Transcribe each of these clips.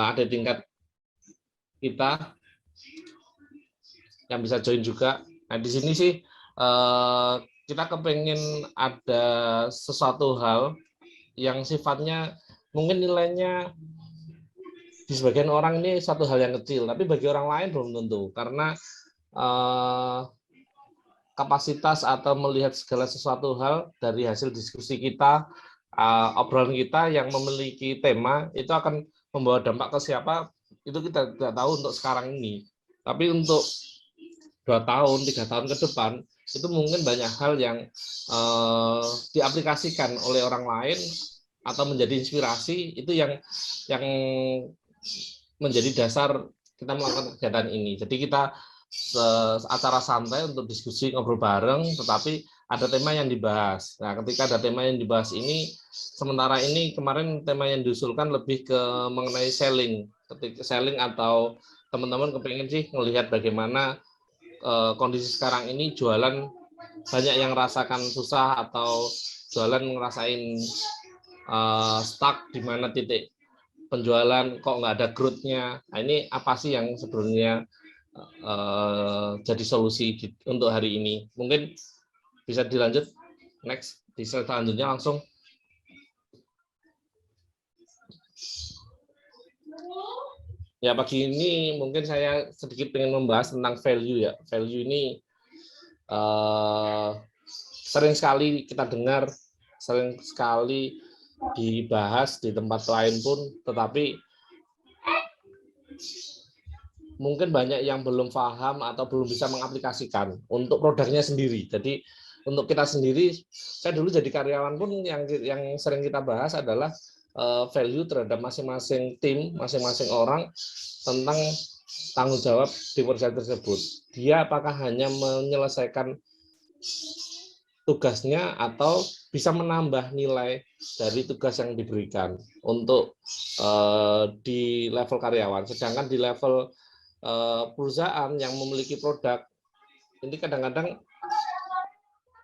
ada tingkat kita yang bisa join juga. Nah, di sini sih kita kepengen ada sesuatu hal yang sifatnya mungkin nilainya di sebagian orang ini satu hal yang kecil, tapi bagi orang lain belum tentu, karena kapasitas atau melihat segala sesuatu hal dari hasil diskusi kita, obrolan kita yang memiliki tema, itu akan membawa dampak ke siapa, itu kita tidak tahu untuk sekarang ini. Tapi untuk 2 tahun, 3 tahun ke depan, itu mungkin banyak hal yang diaplikasikan oleh orang lain atau menjadi inspirasi, itu yang menjadi dasar kita melakukan kegiatan ini. Jadi kita acara santai untuk diskusi ngobrol bareng, tetapi ada tema yang dibahas. Nah, ketika ada tema yang dibahas ini, sementara ini kemarin tema yang diusulkan lebih ke mengenai selling. Ketika selling atau teman-teman kepengen sih melihat bagaimana kondisi sekarang ini jualan banyak yang rasakan susah atau jualan ngerasain stuck di mana titik penjualan kok nggak ada growth-nya. Nah, ini apa sih yang sebenarnya jadi solusi untuk hari ini? Mungkin bisa dilanjut next di slide selanjutnya langsung. Ya, pagi ini mungkin saya sedikit ingin membahas tentang value ya. Value ini sering sekali kita dengar, sering sekali dibahas di tempat lain pun, tetapi mungkin banyak yang belum paham atau belum bisa mengaplikasikan untuk produknya sendiri. Jadi untuk kita sendiri, saya dulu jadi karyawan pun yang sering kita bahas adalah value terhadap masing-masing tim, masing-masing orang tentang tanggung jawab di perusahaan tersebut. Dia apakah hanya menyelesaikan tugasnya atau bisa menambah nilai dari tugas yang diberikan untuk di level karyawan. Sedangkan di level perusahaan yang memiliki produk ini kadang-kadang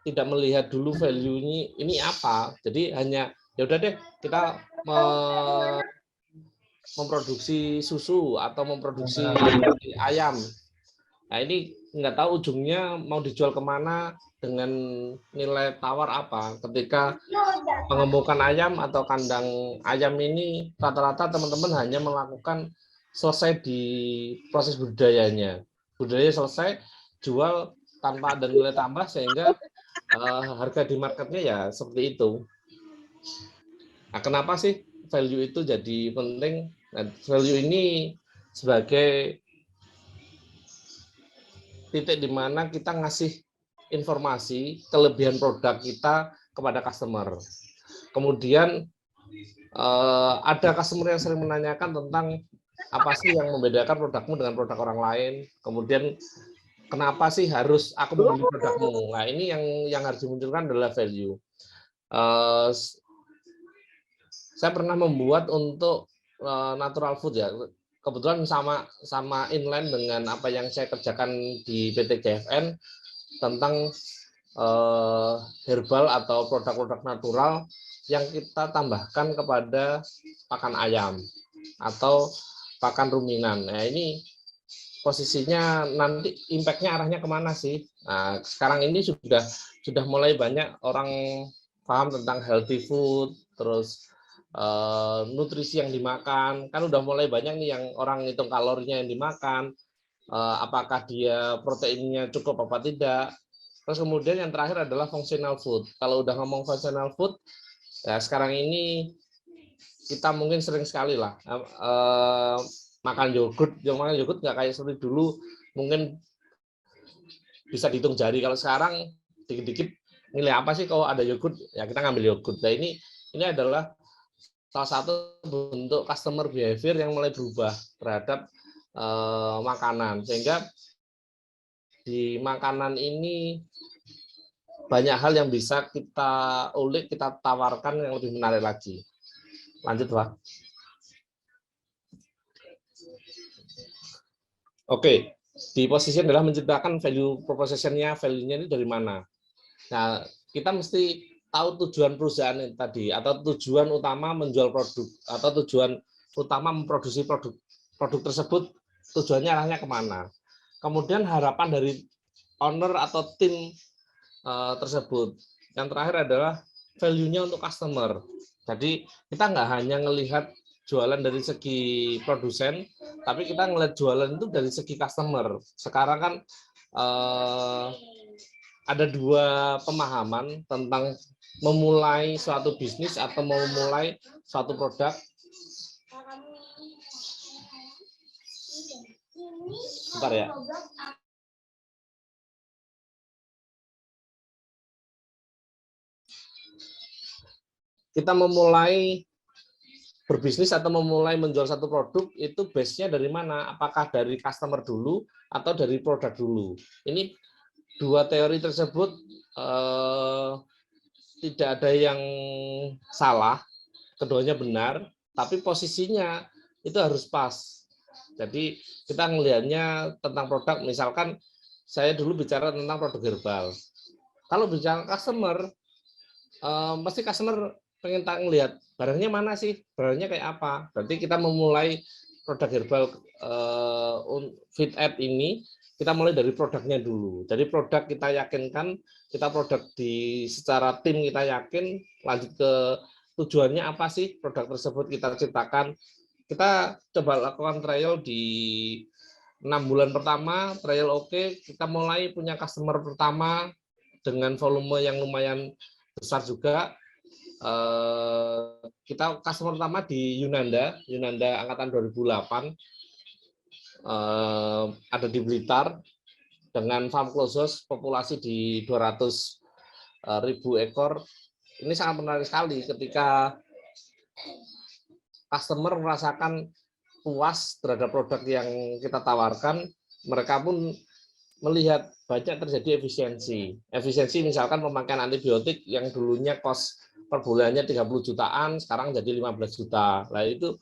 tidak melihat dulu value ini apa. Jadi hanya ya udah deh kita memproduksi susu atau memproduksi ayam. Nah, ini nggak tahu ujungnya mau dijual kemana dengan nilai tawar apa. Ketika pengembukan ayam atau kandang ayam ini rata-rata teman-teman hanya melakukan selesai di proses budidayanya. Budidaya selesai, jual tanpa ada nilai tambah sehingga harga di marketnya ya seperti itu. Nah, kenapa sih value itu jadi penting? Nah, value ini sebagai titik di mana kita ngasih informasi kelebihan produk kita kepada customer. Kemudian ada customer yang sering menanyakan tentang apa sih yang membedakan produkmu dengan produk orang lain. Kemudian kenapa sih harus aku membeli produkmu? Nah, ini yang harus dimunculkan adalah value. Saya pernah membuat untuk natural food ya. Kebetulan sama inline dengan apa yang saya kerjakan di PT GFN tentang herbal atau produk-produk natural yang kita tambahkan kepada pakan ayam atau pakan ruminan. Nah, ini posisinya nanti impact-nya arahnya kemana sih? Nah, sekarang ini sudah mulai banyak orang paham tentang healthy food, terus nutrisi yang dimakan. Kan udah mulai banyak nih yang orang hitung kalorinya yang dimakan, apakah dia proteinnya cukup apa tidak. Terus kemudian yang terakhir adalah functional food. Kalau udah ngomong functional food, ya sekarang ini kita mungkin sering sekali lah makan yogurt nggak kayak seperti dulu, mungkin bisa dihitung jari. Kalau sekarang dikit-dikit nilai apa sih kalau ada yogurt, ya kita ngambil yogurt. Nah, ini adalah salah satu bentuk customer behavior yang mulai berubah terhadap makanan, sehingga di makanan ini banyak hal yang bisa kita ulik, kita tawarkan yang lebih menarik lagi. Lanjut, Pak. Oke, di posisi adalah menciptakan value proposition-nya, value-nya ini dari mana. Nah, kita mesti tahu tujuan perusahaan ini tadi, atau tujuan utama menjual produk, atau tujuan utama memproduksi produk tersebut, tujuannya arahnya kemana. Kemudian harapan dari owner atau tim tersebut. Yang terakhir adalah value-nya untuk customer. Jadi kita nggak hanya melihat jualan dari segi produsen, tapi kita ngelihat jualan itu dari segi customer. Sekarang kan ada dua pemahaman tentang memulai suatu bisnis atau memulai suatu produk. Bentar ya. Kita memulai berbisnis atau memulai menjual satu produk itu base-nya dari mana? Apakah dari customer dulu atau dari produk dulu? Ini dua teori tersebut tidak ada yang salah, keduanya benar, tapi posisinya itu harus pas. Jadi kita melihatnya tentang produk, misalkan saya dulu bicara tentang produk herbal. Kalau bicara customer, pasti customer pengen lihat barangnya mana sih, barangnya kayak apa. Berarti kita memulai produk herbal Fit Aid ini, kita mulai dari produknya dulu. Jadi produk kita yakinkan, kita produk secara tim kita yakin, lanjut ke tujuannya apa sih produk tersebut kita ciptakan. Kita coba lakukan trial di 6 bulan pertama, trial oke, kita mulai punya customer pertama dengan volume yang lumayan besar juga. Kita customer pertama di Yunanda angkatan 2008, ada di Blitar dengan farm closers populasi di 200.000 ekor. Ini sangat menarik sekali ketika customer merasakan puas terhadap produk yang kita tawarkan, mereka pun melihat banyak terjadi efisiensi. Efisiensi misalkan pemakaian antibiotik yang dulunya kos per bulannya 30 jutaan, sekarang jadi 15 juta. Nah itu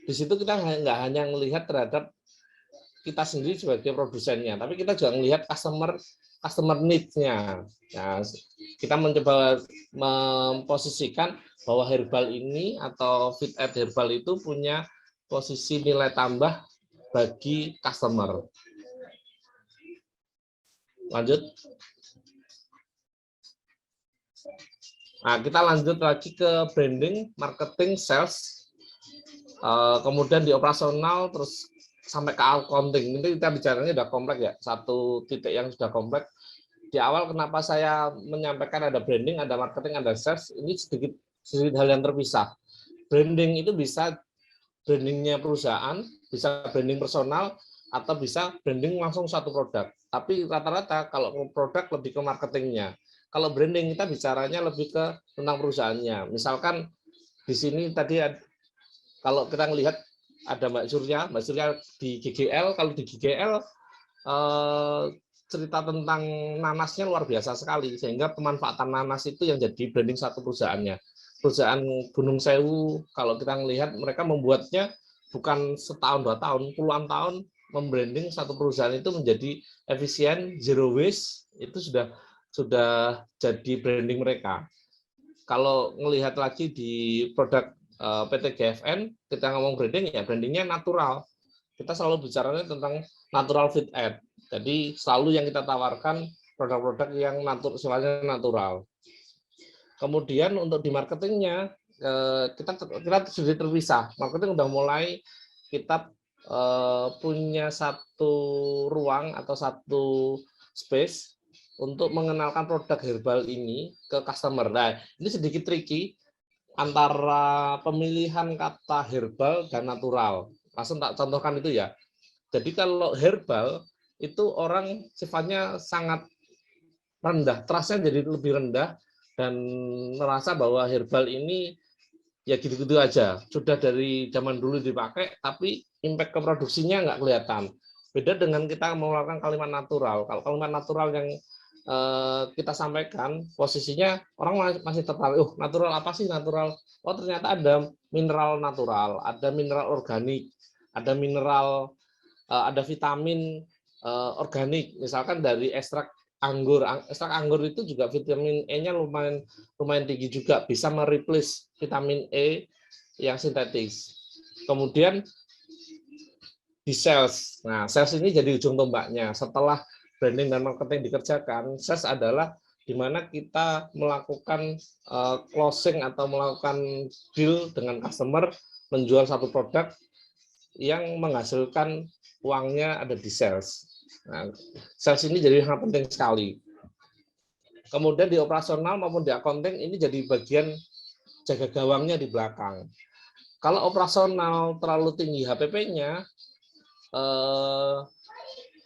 di situ kita nggak hanya melihat terhadap kita sendiri sebagai produsennya, tapi kita juga melihat customer needs-nya. Nah, kita mencoba memposisikan bahwa herbal ini atau Fit Aid herbal itu punya posisi nilai tambah bagi customer. Lanjut. Nah, kita lanjut lagi ke branding, marketing, sales, kemudian di operasional, terus sampai ke accounting. Ini kita bicaranya sudah kompleks ya, satu titik yang sudah kompleks. Di awal kenapa saya menyampaikan ada branding, ada marketing, ada sales, ini sedikit hal yang terpisah. Branding itu bisa brandingnya perusahaan, bisa branding personal, atau bisa branding langsung satu produk. Tapi rata-rata kalau produk lebih ke marketingnya. Kalau branding kita bicaranya lebih ke tentang perusahaannya. Misalkan di sini tadi kalau kita melihat ada Mbak Surya di GGL. Kalau di GGL cerita tentang nanasnya luar biasa sekali, sehingga pemanfaatan nanas itu yang jadi branding satu perusahaannya. Perusahaan Gunung Sewu, kalau kita melihat mereka membuatnya bukan setahun 2 tahun, puluhan tahun membranding satu perusahaan itu menjadi efisien, zero waste, itu sudah jadi branding mereka. Kalau melihat lagi di produk PT GFN, kita ngomong branding ya, brandingnya natural. Kita selalu bicaranya tentang natural Fit Aid. Jadi selalu yang kita tawarkan produk-produk yang sifatnya natural. Kemudian untuk di marketingnya kita sudah terpisah. Marketing udah mulai kita punya satu ruang atau satu space untuk mengenalkan produk herbal ini ke customer. Nah, ini sedikit tricky antara pemilihan kata herbal dan natural. Langsung tak contohkan itu ya. Jadi kalau herbal itu orang sifatnya sangat rendah, trustnya jadi lebih rendah dan merasa bahwa herbal ini ya gitu-gitu aja. Sudah dari zaman dulu dipakai, tapi impact ke produksinya nggak kelihatan. Beda dengan kita melakukan kalimat natural. Kalau kalimat natural yang kita sampaikan, posisinya orang masih tertarik, natural apa sih natural? Oh ternyata ada mineral natural, ada mineral organik, ada mineral, ada vitamin organik, misalkan dari ekstrak anggur. Ekstrak anggur itu juga vitamin E-nya lumayan tinggi juga, bisa mereplace vitamin E yang sintetis. Kemudian di sales. Nah, sales ini jadi ujung tombaknya. Setelah branding dan marketing dikerjakan, sales adalah di mana kita melakukan closing atau melakukan deal dengan customer, menjual satu produk yang menghasilkan uangnya ada di sales. Nah, sales ini jadi sangat penting sekali. Kemudian di operasional maupun di accounting ini jadi bagian jaga gawangnya di belakang. Kalau operasional terlalu tinggi HPP-nya,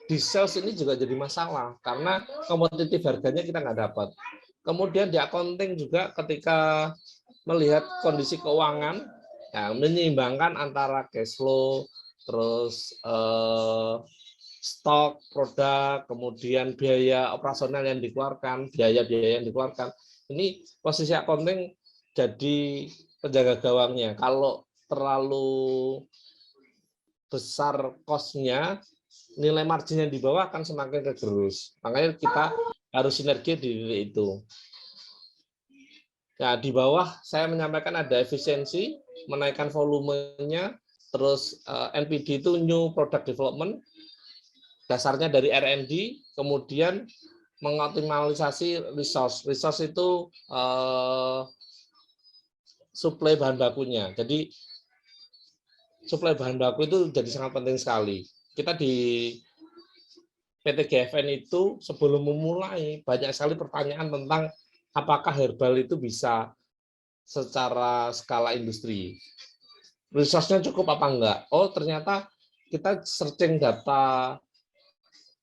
di sales ini juga jadi masalah karena kompetitif harganya kita nggak dapat. Kemudian di accounting juga ketika melihat kondisi keuangan, ya, menyeimbangkan antara cash flow, terus stok produk, kemudian biaya operasional yang dikeluarkan, biaya-biaya yang dikeluarkan. Ini posisi accounting jadi penjaga gawangnya. Kalau terlalu besar cost-nya, nilai marginnya di bawah akan semakin kegerus. Makanya kita harus sinergi di titik itu. Nah, di bawah saya menyampaikan ada efisiensi, menaikkan volumenya, terus NPD itu New Product Development, dasarnya dari R&D, kemudian mengoptimalisasi resource. Resource itu suplai bahan bakunya. Jadi suplai bahan baku itu jadi sangat penting sekali. Kita di PT GFN itu sebelum memulai banyak sekali pertanyaan tentang apakah herbal itu bisa secara skala industri. Resource-nya cukup apa enggak? Oh, ternyata kita searching data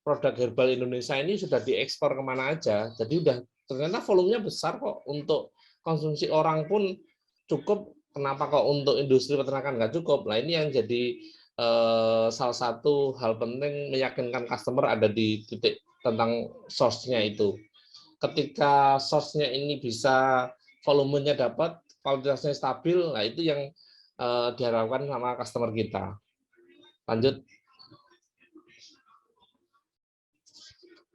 produk herbal Indonesia ini sudah diekspor kemana aja. Jadi udah ternyata volumenya besar kok, untuk konsumsi orang pun cukup. Kenapa kok untuk industri peternakan nggak cukup? Nah, ini yang jadi salah satu hal penting, meyakinkan customer ada di titik tentang source-nya itu. Ketika source-nya ini bisa, volumenya dapat, kualitasnya stabil, nah itu yang diharapkan sama customer kita. Lanjut.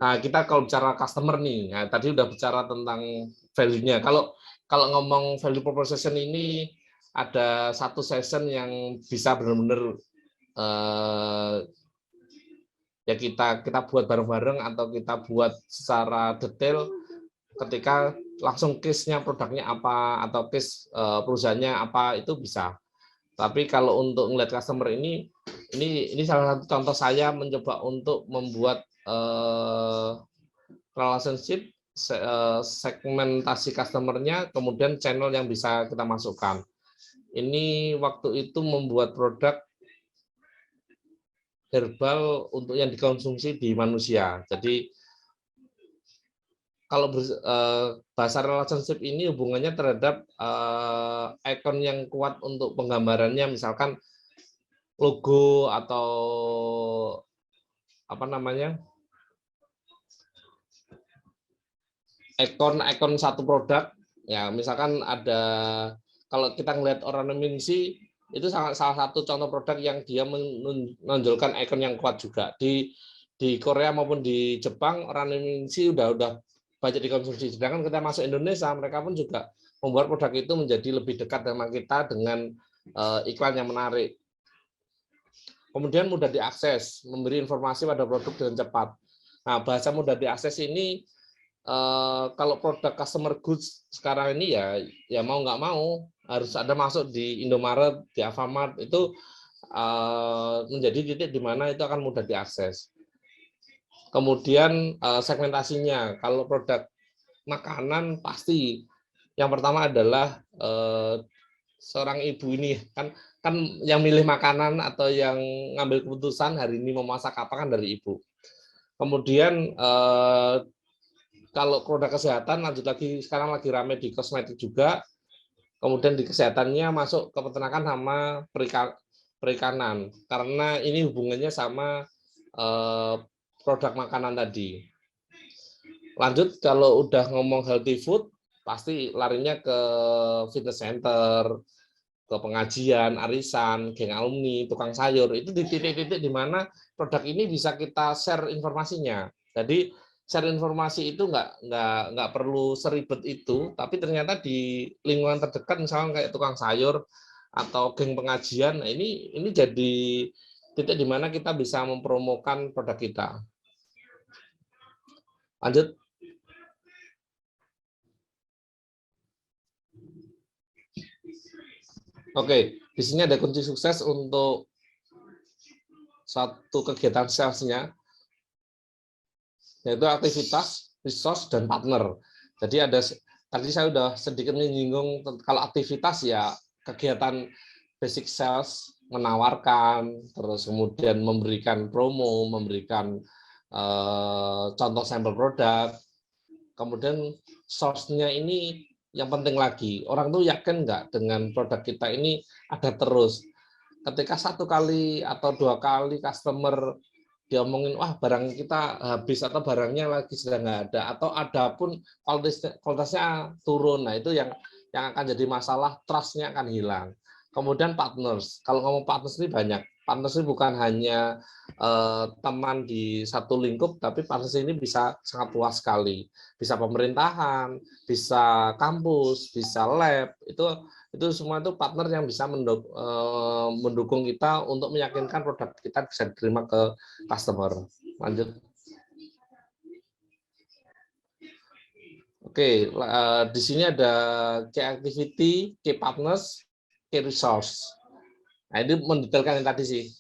Nah, kita kalau bicara customer nih, nah, tadi udah bicara tentang value-nya. Kalau ngomong value proposition ini, ada satu session yang bisa benar-benar ya kita buat bareng-bareng atau kita buat secara detail ketika langsung case-nya produknya apa atau case perusahaannya apa, itu bisa. Tapi kalau untuk ngeliat customer ini salah satu contoh saya mencoba untuk membuat relationship, segmentasi customernya, kemudian channel yang bisa kita masukkan. Ini waktu itu membuat produk herbal untuk yang dikonsumsi di manusia. Jadi kalau bahasa relationship ini hubungannya terhadap ikon yang kuat untuk penggambarannya, misalkan logo atau apa namanya, ikon satu produk. Ya, misalkan ada, kalau kita ngelihat ornamency itu salah satu contoh produk yang dia menonjolkan ikon yang kuat juga. Di Korea maupun di Jepang ornamency udah banyak dikonsumsi. Sedangkan kita masuk Indonesia, mereka pun juga membuat produk itu menjadi lebih dekat dengan kita dengan iklan yang menarik. Kemudian mudah diakses, memberi informasi pada produk dengan cepat. Nah, bahasa mudah diakses ini kalau produk customer goods sekarang ini ya mau nggak mau harus ada masuk di Indomaret, di Alfamart, itu menjadi titik di mana itu akan mudah diakses. Kemudian segmentasinya, kalau produk makanan pasti yang pertama adalah seorang ibu ini kan yang milih makanan atau yang ngambil keputusan hari ini mau masak apa kan dari ibu. Kemudian kalau produk kesehatan, lanjut lagi, sekarang lagi rame di kosmetik juga. Kemudian di kesehatannya masuk ke peternakan sama perikanan, karena ini hubungannya sama produk makanan tadi. Lanjut, kalau udah ngomong healthy food, pasti larinya ke fitness center, ke pengajian, arisan, geng alumni, tukang sayur. Itu di titik-titik di mana produk ini bisa kita share informasinya. Jadi share informasi itu nggak perlu seribet itu, tapi ternyata di lingkungan terdekat, misalnya kayak tukang sayur atau geng pengajian. Nah, ini jadi titik di mana kita bisa mempromokan produk kita. Lanjut. Oke, di sini ada kunci sukses untuk satu kegiatan salesnya, yaitu aktivitas, resource, dan partner. Jadi tadi saya sudah sedikit menyinggung kalau aktivitas ya kegiatan basic sales, menawarkan, terus kemudian memberikan promo, memberikan contoh sampel produk. Kemudian source-nya ini yang penting lagi, orang tuh yakin nggak dengan produk kita ini ada terus. Ketika 1 kali atau 2 kali customer diomongin, wah barang kita habis atau barangnya lagi sudah nggak ada, atau ada pun kualitasnya turun, nah itu yang akan jadi masalah, trust-nya akan hilang. Kemudian partners, kalau ngomong partners ini banyak. Partners ini bukan hanya teman di satu lingkup, tapi partners ini bisa sangat luas sekali. Bisa pemerintahan, bisa kampus, bisa lab, itu semua itu partner yang bisa mendukung kita untuk meyakinkan produk kita bisa diterima ke customer. Lanjut. Oke, di sini ada key activity, key partners, key resource. Nah, ini mendetailkan yang tadi sih.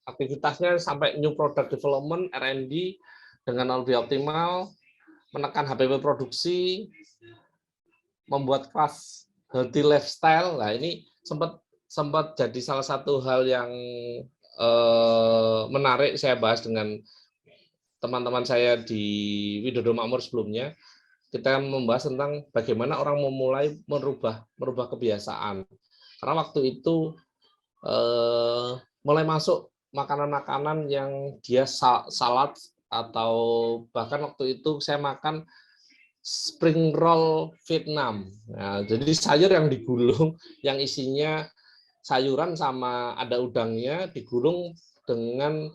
Aktivitasnya sampai new product development, R&D dengan lebih optimal, menekan HPP produksi, membuat kelas healthy lifestyle. Nah, ini sempat jadi salah satu hal yang menarik saya bahas dengan teman-teman saya di Widodo Makmur sebelumnya. Kita membahas tentang bagaimana orang memulai merubah kebiasaan. Karena waktu itu mulai masuk makanan-makanan yang dia salad, atau bahkan waktu itu saya makan spring roll Vietnam. Nah, jadi sayur yang digulung, yang isinya sayuran sama ada udangnya, digulung dengan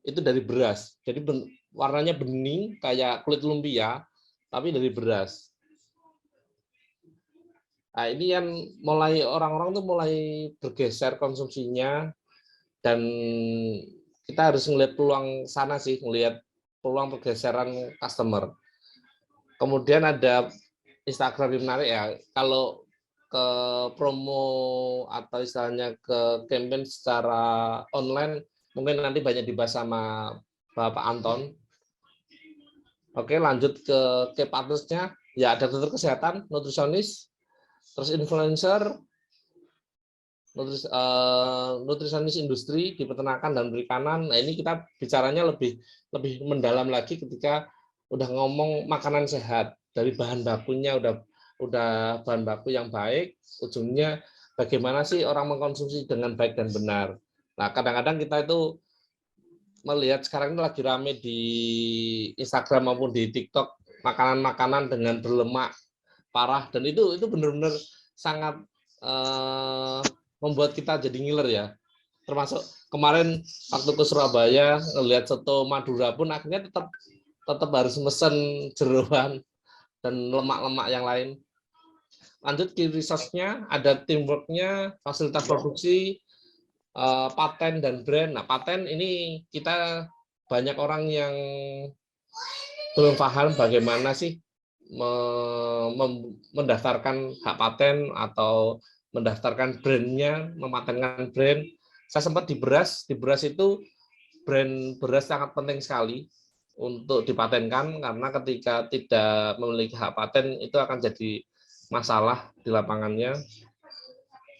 itu dari beras. Jadi warnanya bening kayak kulit lumpia, tapi dari beras. Nah, ini yang mulai orang-orang tuh mulai bergeser konsumsinya, dan kita harus melihat peluang sana sih, melihat peluang pergeseran customer. Kemudian ada Instagram yang menarik ya, kalau ke promo atau istilahnya ke campaign secara online, mungkin nanti banyak dibahas sama Bapak Anton. Oke, lanjut ke partnersnya, ya ada dokter kesehatan, nutrisionis, terus influencer, nutrisionis industri di peternakan dan perikanan. Nah, ini kita bicaranya lebih mendalam lagi ketika udah ngomong makanan sehat, dari bahan bakunya udah bahan baku yang baik, ujungnya bagaimana sih orang mengkonsumsi dengan baik dan benar. Nah, kadang-kadang kita itu melihat sekarang ini lagi rame di Instagram maupun di TikTok, makanan-makanan dengan berlemak parah, dan itu benar-benar sangat membuat kita jadi ngiler ya. Termasuk kemarin waktu ke Surabaya ngelihat soto Madura pun akhirnya tetap harus mesen jeroan dan lemak-lemak yang lain. Lanjut ke resource-nya, ada teamwork-nya, fasilitas produksi, paten dan brand. Nah, paten ini kita banyak orang yang belum paham bagaimana sih mendaftarkan hak paten atau mendaftarkan brandnya, mematenkan brand. Saya sempat di beras itu brand beras sangat penting sekali untuk dipatenkan, karena ketika tidak memiliki hak paten itu akan jadi masalah di lapangannya.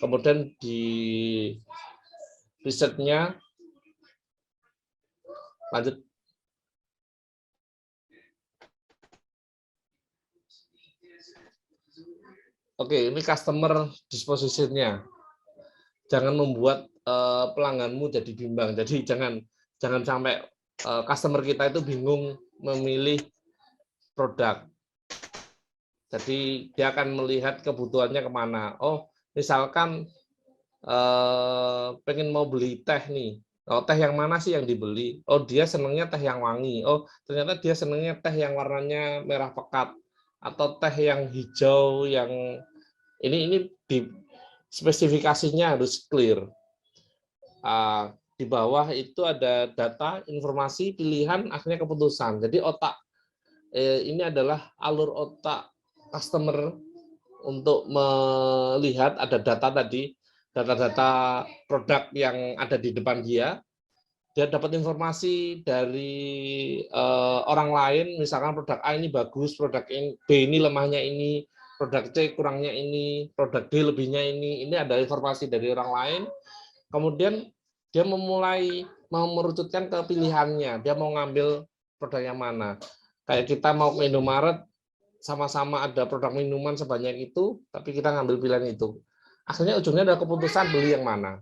Kemudian di risetnya, lanjut. Oke, ini customer disposition-nya. Jangan membuat pelangganmu jadi bimbang. Jadi jangan sampai customer kita itu bingung memilih produk. Jadi dia akan melihat kebutuhannya kemana. Oh, misalkan pengen mau beli teh nih. Oh, teh yang mana sih yang dibeli? Oh, dia senangnya teh yang wangi. Oh, ternyata dia senangnya teh yang warnanya merah pekat, atau teh yang hijau yang Ini di spesifikasinya harus clear. Di bawah itu ada data, informasi, pilihan, akhirnya keputusan. Jadi otak ini adalah alur otak customer untuk melihat ada data tadi, data-data produk yang ada di depan dia. Dia dapat informasi dari orang lain, misalkan produk A ini bagus, produk B ini lemahnya ini, produk C kurangnya ini, produk D lebihnya ini ada informasi dari orang lain. Kemudian dia memulai merucutkan ke pilihannya, dia mau ngambil produk yang mana. Kayak kita mau ke Indomaret, sama-sama ada produk minuman sebanyak itu, tapi kita ngambil pilihan itu. Akhirnya ujungnya adalah keputusan beli yang mana.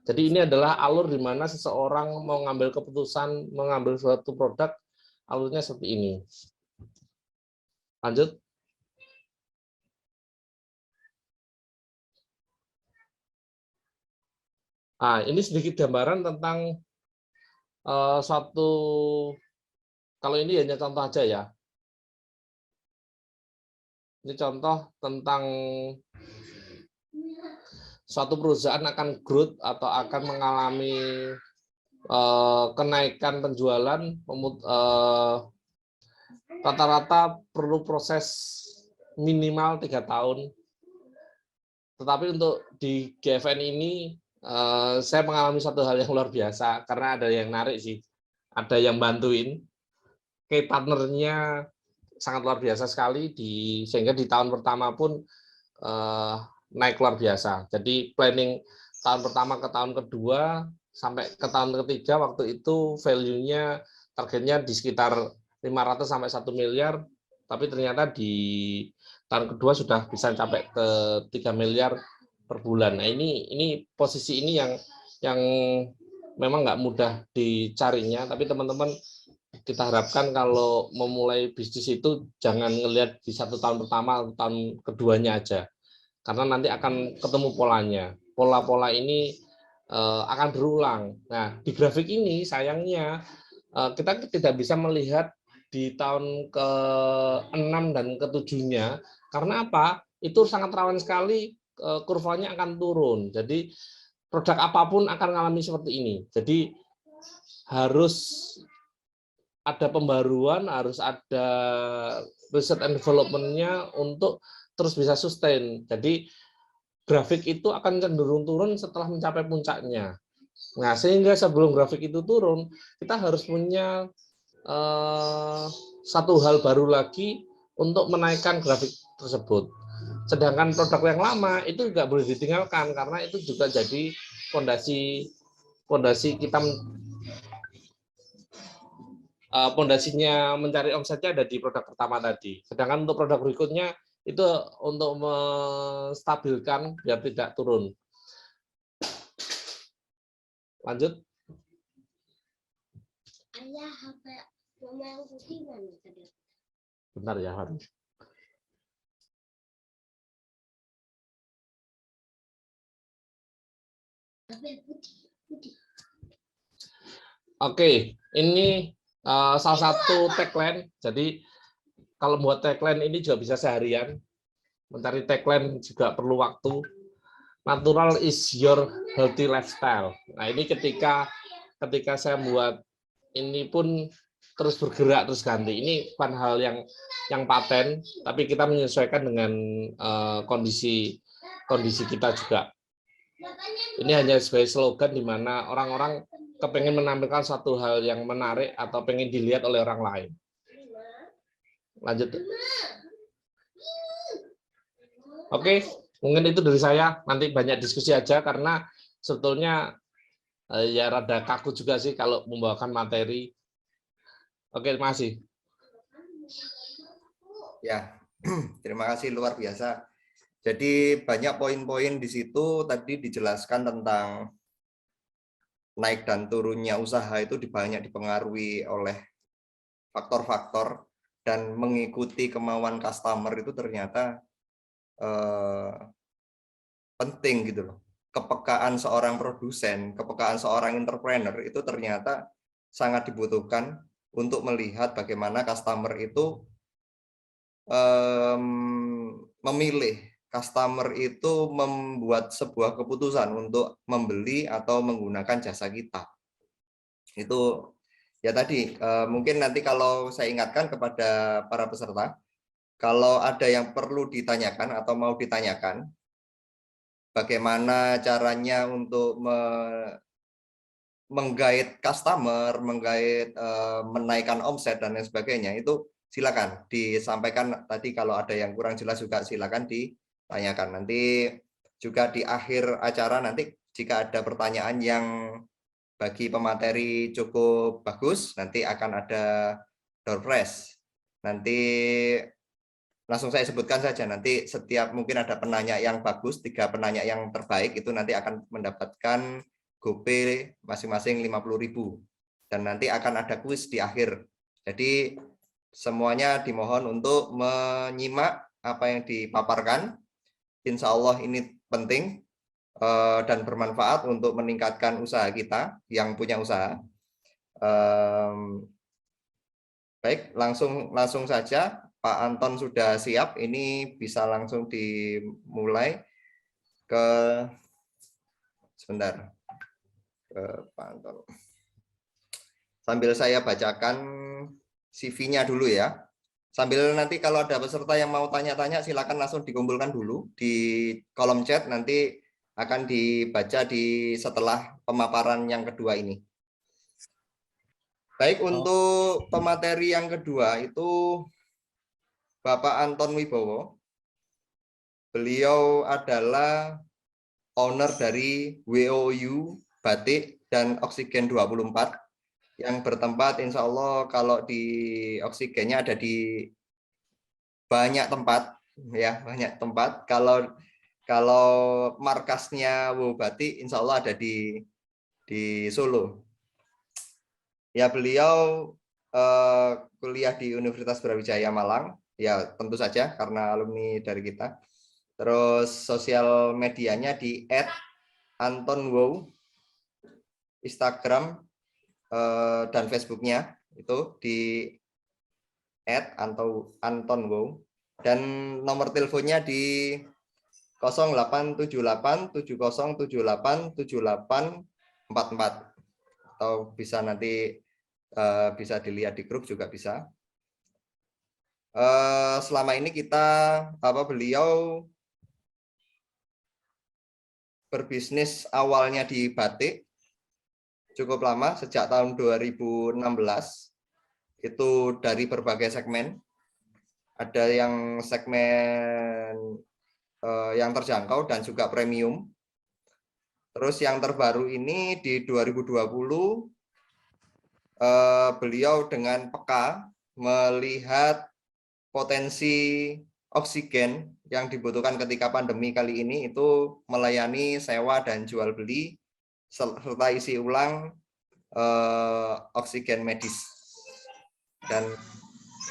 Jadi ini adalah alur di mana seseorang mau ngambil keputusan, mengambil suatu produk, alurnya seperti ini. Lanjut. Nah, ini sedikit gambaran tentang suatu, kalau ini hanya contoh aja ya. Ini contoh tentang suatu perusahaan akan growth atau akan mengalami kenaikan penjualan, rata-rata perlu proses minimal 3 tahun. Tetapi untuk di GFN ini saya mengalami satu hal yang luar biasa karena ada yang narik sih, ada yang bantuin. Key partnernya sangat luar biasa sekali, sehingga di tahun pertama pun naik luar biasa. Jadi planning tahun pertama ke tahun kedua sampai ke tahun ketiga waktu itu value-nya targetnya di sekitar 500 sampai 1 miliar, tapi ternyata di tahun kedua sudah bisa sampai ke 3 miliar per bulan. Nah, ini posisi ini yang memang nggak mudah dicarinya, tapi teman-teman kita harapkan kalau memulai bisnis itu jangan ngelihat di 1 tahun pertama atau tahun keduanya aja, karena nanti akan ketemu polanya. Pola-pola ini akan berulang. Nah, di grafik ini sayangnya kita tidak bisa melihat di tahun ke-6 dan ke-7-nya, karena apa? Itu sangat rawan sekali, kurvanya akan turun. Jadi produk apapun akan mengalami seperti ini. Jadi harus ada pembaruan, harus ada research and development-nya untuk terus bisa sustain. Jadi grafik itu akan cenderung turun setelah mencapai puncaknya. Nah, sehingga sebelum grafik itu turun, kita harus punya satu hal baru lagi untuk menaikkan grafik tersebut. Sedangkan produk yang lama itu nggak boleh ditinggalkan karena itu juga jadi fondasi kita, fondasinya mencari omsetnya ada di produk pertama tadi. Sedangkan untuk produk berikutnya itu untuk menstabilkan biar tidak turun. Lanjut. Ayah, HP mama yang putih mana tadi? Bentar ya, harus. Oke, ini salah satu tagline. Jadi kalau buat tagline ini juga bisa seharian. Mencari tagline juga perlu waktu. Natural is your healthy lifestyle. Nah, ini ketika saya buat ini pun terus bergerak, terus ganti. Ini bukan hal yang paten, tapi kita menyesuaikan dengan kondisi kita juga. Ini hanya sebagai slogan di mana orang-orang kepengen menampilkan suatu hal yang menarik atau pengen dilihat oleh orang lain. Lanjut. Oke, mungkin itu dari saya. Nanti banyak diskusi aja karena sebetulnya ya rada kaku juga sih kalau membawakan materi. Oke, terima kasih. Ya, terima kasih, luar biasa. Jadi banyak poin-poin di situ tadi dijelaskan tentang naik dan turunnya usaha itu banyak dipengaruhi oleh faktor-faktor dan mengikuti kemauan customer itu ternyata penting gitu loh. Kepekaan seorang produsen, kepekaan seorang entrepreneur itu ternyata sangat dibutuhkan untuk melihat bagaimana customer itu memilih, customer itu membuat sebuah keputusan untuk membeli atau menggunakan jasa kita. Itu ya tadi, mungkin nanti kalau saya ingatkan kepada para peserta, kalau ada yang perlu ditanyakan atau mau ditanyakan, bagaimana caranya untuk menggait customer, menggait menaikkan omset dan lain sebagainya, itu silakan disampaikan. Tadi kalau ada yang kurang jelas juga silakan ditanyakan. Nanti juga di akhir acara nanti jika ada pertanyaan yang bagi pemateri cukup bagus, nanti akan ada door prize. Nanti langsung saya sebutkan saja, nanti setiap mungkin ada penanya yang bagus, 3 penanya yang terbaik itu nanti akan mendapatkan GoPay masing-masing 50.000, dan nanti akan ada kuis di akhir. Jadi semuanya dimohon untuk menyimak apa yang dipaparkan. Insya Allah ini penting dan bermanfaat untuk meningkatkan usaha kita yang punya usaha. Baik, langsung saja. Pak Anton sudah siap, ini bisa langsung dimulai sebentar. Pak Anton. Sambil saya bacakan CV-nya dulu ya. Sambil nanti kalau ada peserta yang mau tanya-tanya, silakan langsung dikumpulkan dulu di kolom chat, nanti akan dibaca setelah pemaparan yang kedua ini. Baik, untuk pemateri yang kedua itu Bapak Anton Wibowo. Beliau adalah owner dari WOU Batik dan Oksigen 24 yang bertempat, insya Allah kalau di oksigennya ada di banyak tempat ya, banyak tempat. Kalau markasnya WOU Batik insya Allah ada di Solo. Ya, beliau kuliah di Universitas Brawijaya Malang, ya tentu saja karena alumni dari kita. Terus sosial medianya di @AntonWow, Instagram dan Facebooknya itu di @AntonWow, dan nomor teleponnya di 087870787844, atau bisa nanti bisa dilihat di grup juga bisa. Selama ini beliau berbisnis awalnya di batik cukup lama, sejak tahun 2016, itu dari berbagai segmen. Ada yang segmen yang terjangkau dan juga premium. Terus yang terbaru ini di 2020, beliau dengan peka melihat potensi oksigen yang dibutuhkan ketika pandemi kali ini, itu melayani sewa dan jual beli serta isi ulang oksigen medis. Dan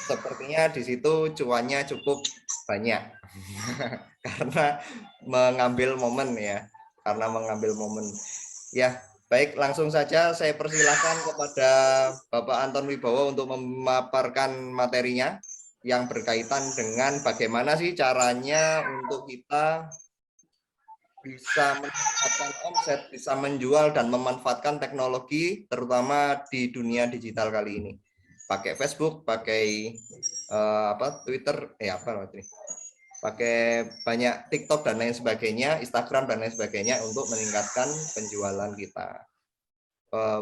sepertinya di situ cuannya cukup banyak karena mengambil momen ya, ya. Baik, langsung saja saya persilakan kepada Bapak Anton Wibowo untuk memaparkan materinya yang berkaitan dengan bagaimana sih caranya untuk kita bisa meningkatkan omset, bisa menjual dan memanfaatkan teknologi, terutama di dunia digital kali ini. Pakai Facebook, pakai Twitter, pakai banyak TikTok dan lain sebagainya, Instagram dan lain sebagainya untuk meningkatkan penjualan kita.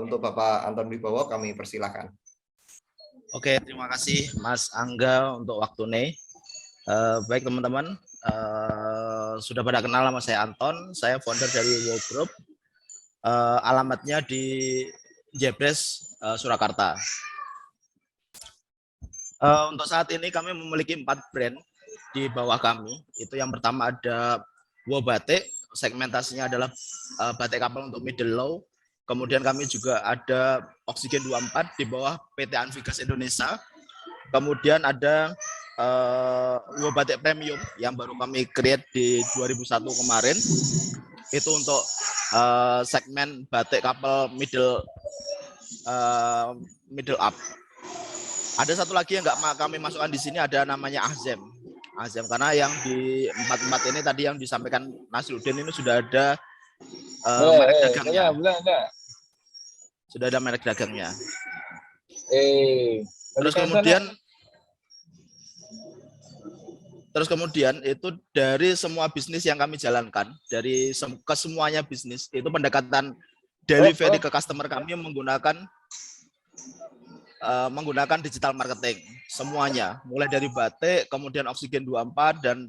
Untuk Bapak Anton Wibowo kami persilakan. Oke, terima kasih Mas Angga untuk waktunya. Baik teman-teman, sudah pada kenal nama saya Anton, saya founder dari WOW Group. Alamatnya di Jebres, Surakarta. Untuk saat ini kami memiliki 4 brand di bawah kami. Itu yang pertama ada WOW Batik, segmentasinya adalah batik kapal untuk middle low. Kemudian kami juga ada Oksigen 24 di bawah PT Anvigas Indonesia. Kemudian ada WOW Batik Premium yang baru kami create di 2001 kemarin. Itu untuk segmen batik kapal middle up. Ada satu lagi yang nggak kami masukkan di sini, ada namanya Azem. Azam, karena yang di 44 ini tadi yang disampaikan Nasruddin ini sudah ada merek dagangnya. Sudah ada merek dagangnya. Terus kemudian itu dari semua bisnis yang kami jalankan, dari kesemuanya bisnis, itu pendekatan delivery ke customer kami menggunakan digital marketing. Semuanya, mulai dari Batik, kemudian Oksigen 24, dan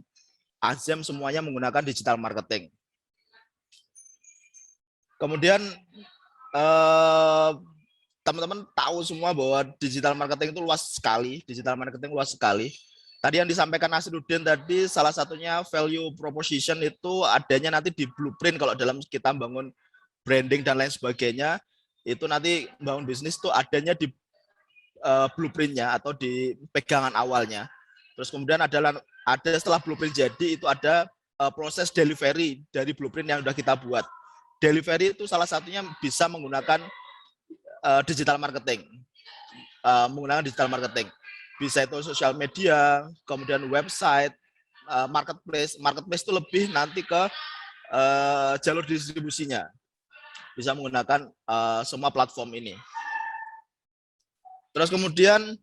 Azam semuanya menggunakan digital marketing. Kemudian teman-teman tahu semua bahwa digital marketing itu luas sekali. Tadi yang disampaikan Nasruddin tadi, salah satunya value proposition itu adanya nanti di blueprint. Kalau dalam kita bangun branding dan lain sebagainya, itu nanti bangun bisnis itu adanya di blueprintnya atau di pegangan awalnya. Terus kemudian ada setelah blueprint jadi, itu ada proses delivery dari blueprint yang sudah kita buat. Delivery itu salah satunya bisa menggunakan digital marketing. Bisa itu sosial media, kemudian website, marketplace. Marketplace itu lebih nanti ke jalur distribusinya. Bisa menggunakan semua platform ini. Terus kemudian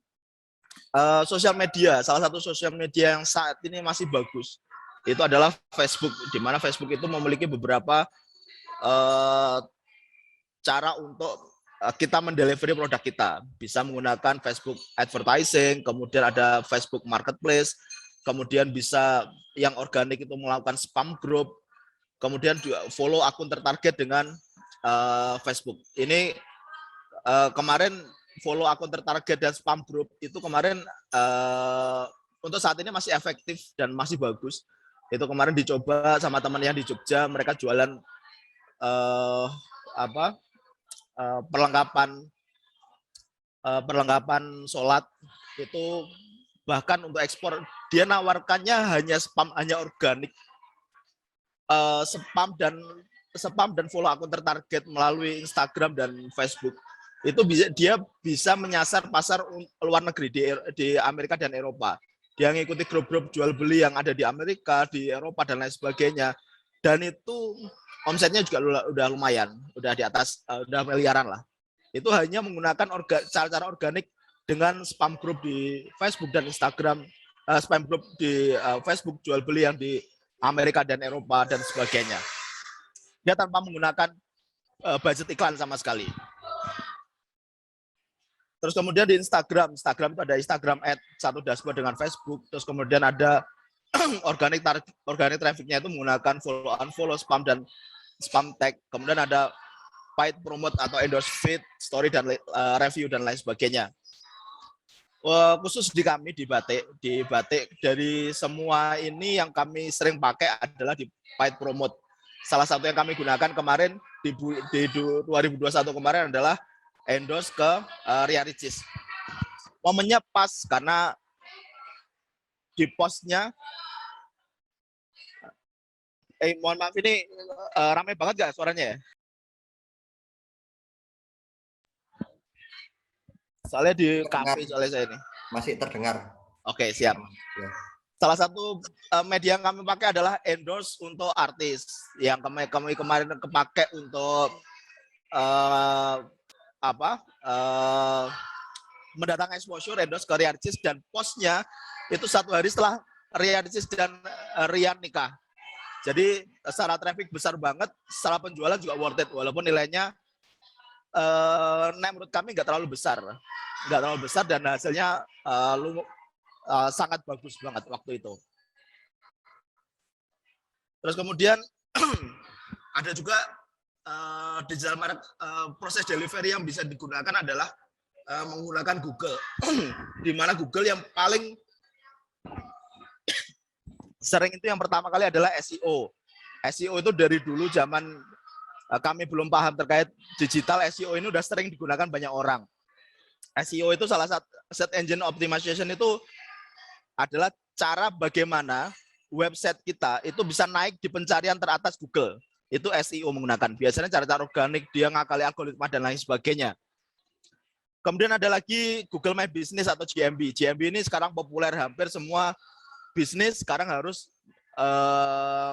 sosial media, salah satu sosial media yang saat ini masih bagus, itu adalah Facebook, di mana Facebook itu memiliki beberapa cara untuk kita mendelivery produk kita. Bisa menggunakan Facebook advertising, kemudian ada Facebook marketplace, kemudian bisa yang organik itu melakukan spam group, kemudian juga follow akun tertarget dengan Facebook. Ini kemarin follow akun tertarget dan spam group itu kemarin untuk saat ini masih efektif dan masih bagus. Itu kemarin dicoba sama teman yang di Jogja, mereka jualan perlengkapan sholat itu, bahkan untuk ekspor dia nawarkannya hanya spam, hanya organik, spam dan follow akun tertarget melalui Instagram dan Facebook. Itu dia bisa menyasar pasar luar negeri di Amerika dan Eropa. Dia mengikuti grup-grup jual beli yang ada di Amerika, di Eropa dan lain sebagainya. Dan itu omsetnya juga udah lumayan, udah di atas, udah miliaran lah. Itu hanya menggunakan cara-cara organik dengan spam group di Facebook dan Instagram, spam group di Facebook jual beli yang di Amerika dan Eropa dan sebagainya. Dia tanpa menggunakan budget iklan sama sekali. Terus kemudian di Instagram itu ada Instagram Ad, satu dashboard dengan Facebook. Terus kemudian ada organic traffic-nya itu menggunakan follow unfollow, spam dan spam tag. Kemudian ada paid promote atau endorse feed, story dan review dan lain sebagainya. Khusus di kami di Batik dari semua ini yang kami sering pakai adalah di paid promote. Salah satu yang kami gunakan kemarin di 2021 kemarin adalah endorse ke Ria Ricis. Momennya pas karena di postnya, mohon maaf ini ramai banget nggak suaranya ya? Soalnya di kafe soalnya saya ini. Masih terdengar. Oke, siap. Ya. Salah satu media yang kami pakai adalah endorse untuk artis yang kemarin kepake untuk mendatangkan exposure, endorse ke Ria Ricis, dan postnya itu 1 hari setelah Ria Ricis dan Rian nikah. Jadi secara traffic besar banget, secara penjualan juga worth it, walaupun nilainya menurut kami nggak terlalu besar dan hasilnya sangat bagus banget waktu itu. Terus kemudian ada juga digital market, proses delivery yang bisa digunakan adalah menggunakan Google, di mana Google yang paling sering itu yang pertama kali adalah SEO. SEO itu dari dulu zaman kami belum paham terkait digital, SEO ini udah sering digunakan banyak orang. SEO itu salah satu search engine optimization, itu adalah cara bagaimana website kita itu bisa naik di pencarian teratas Google. Itu SEO menggunakan. Biasanya cara-cara organik, dia ngakali algoritma dan lain sebagainya. Kemudian ada lagi Google My Business atau GMB. GMB ini sekarang populer, hampir semua bisnis sekarang harus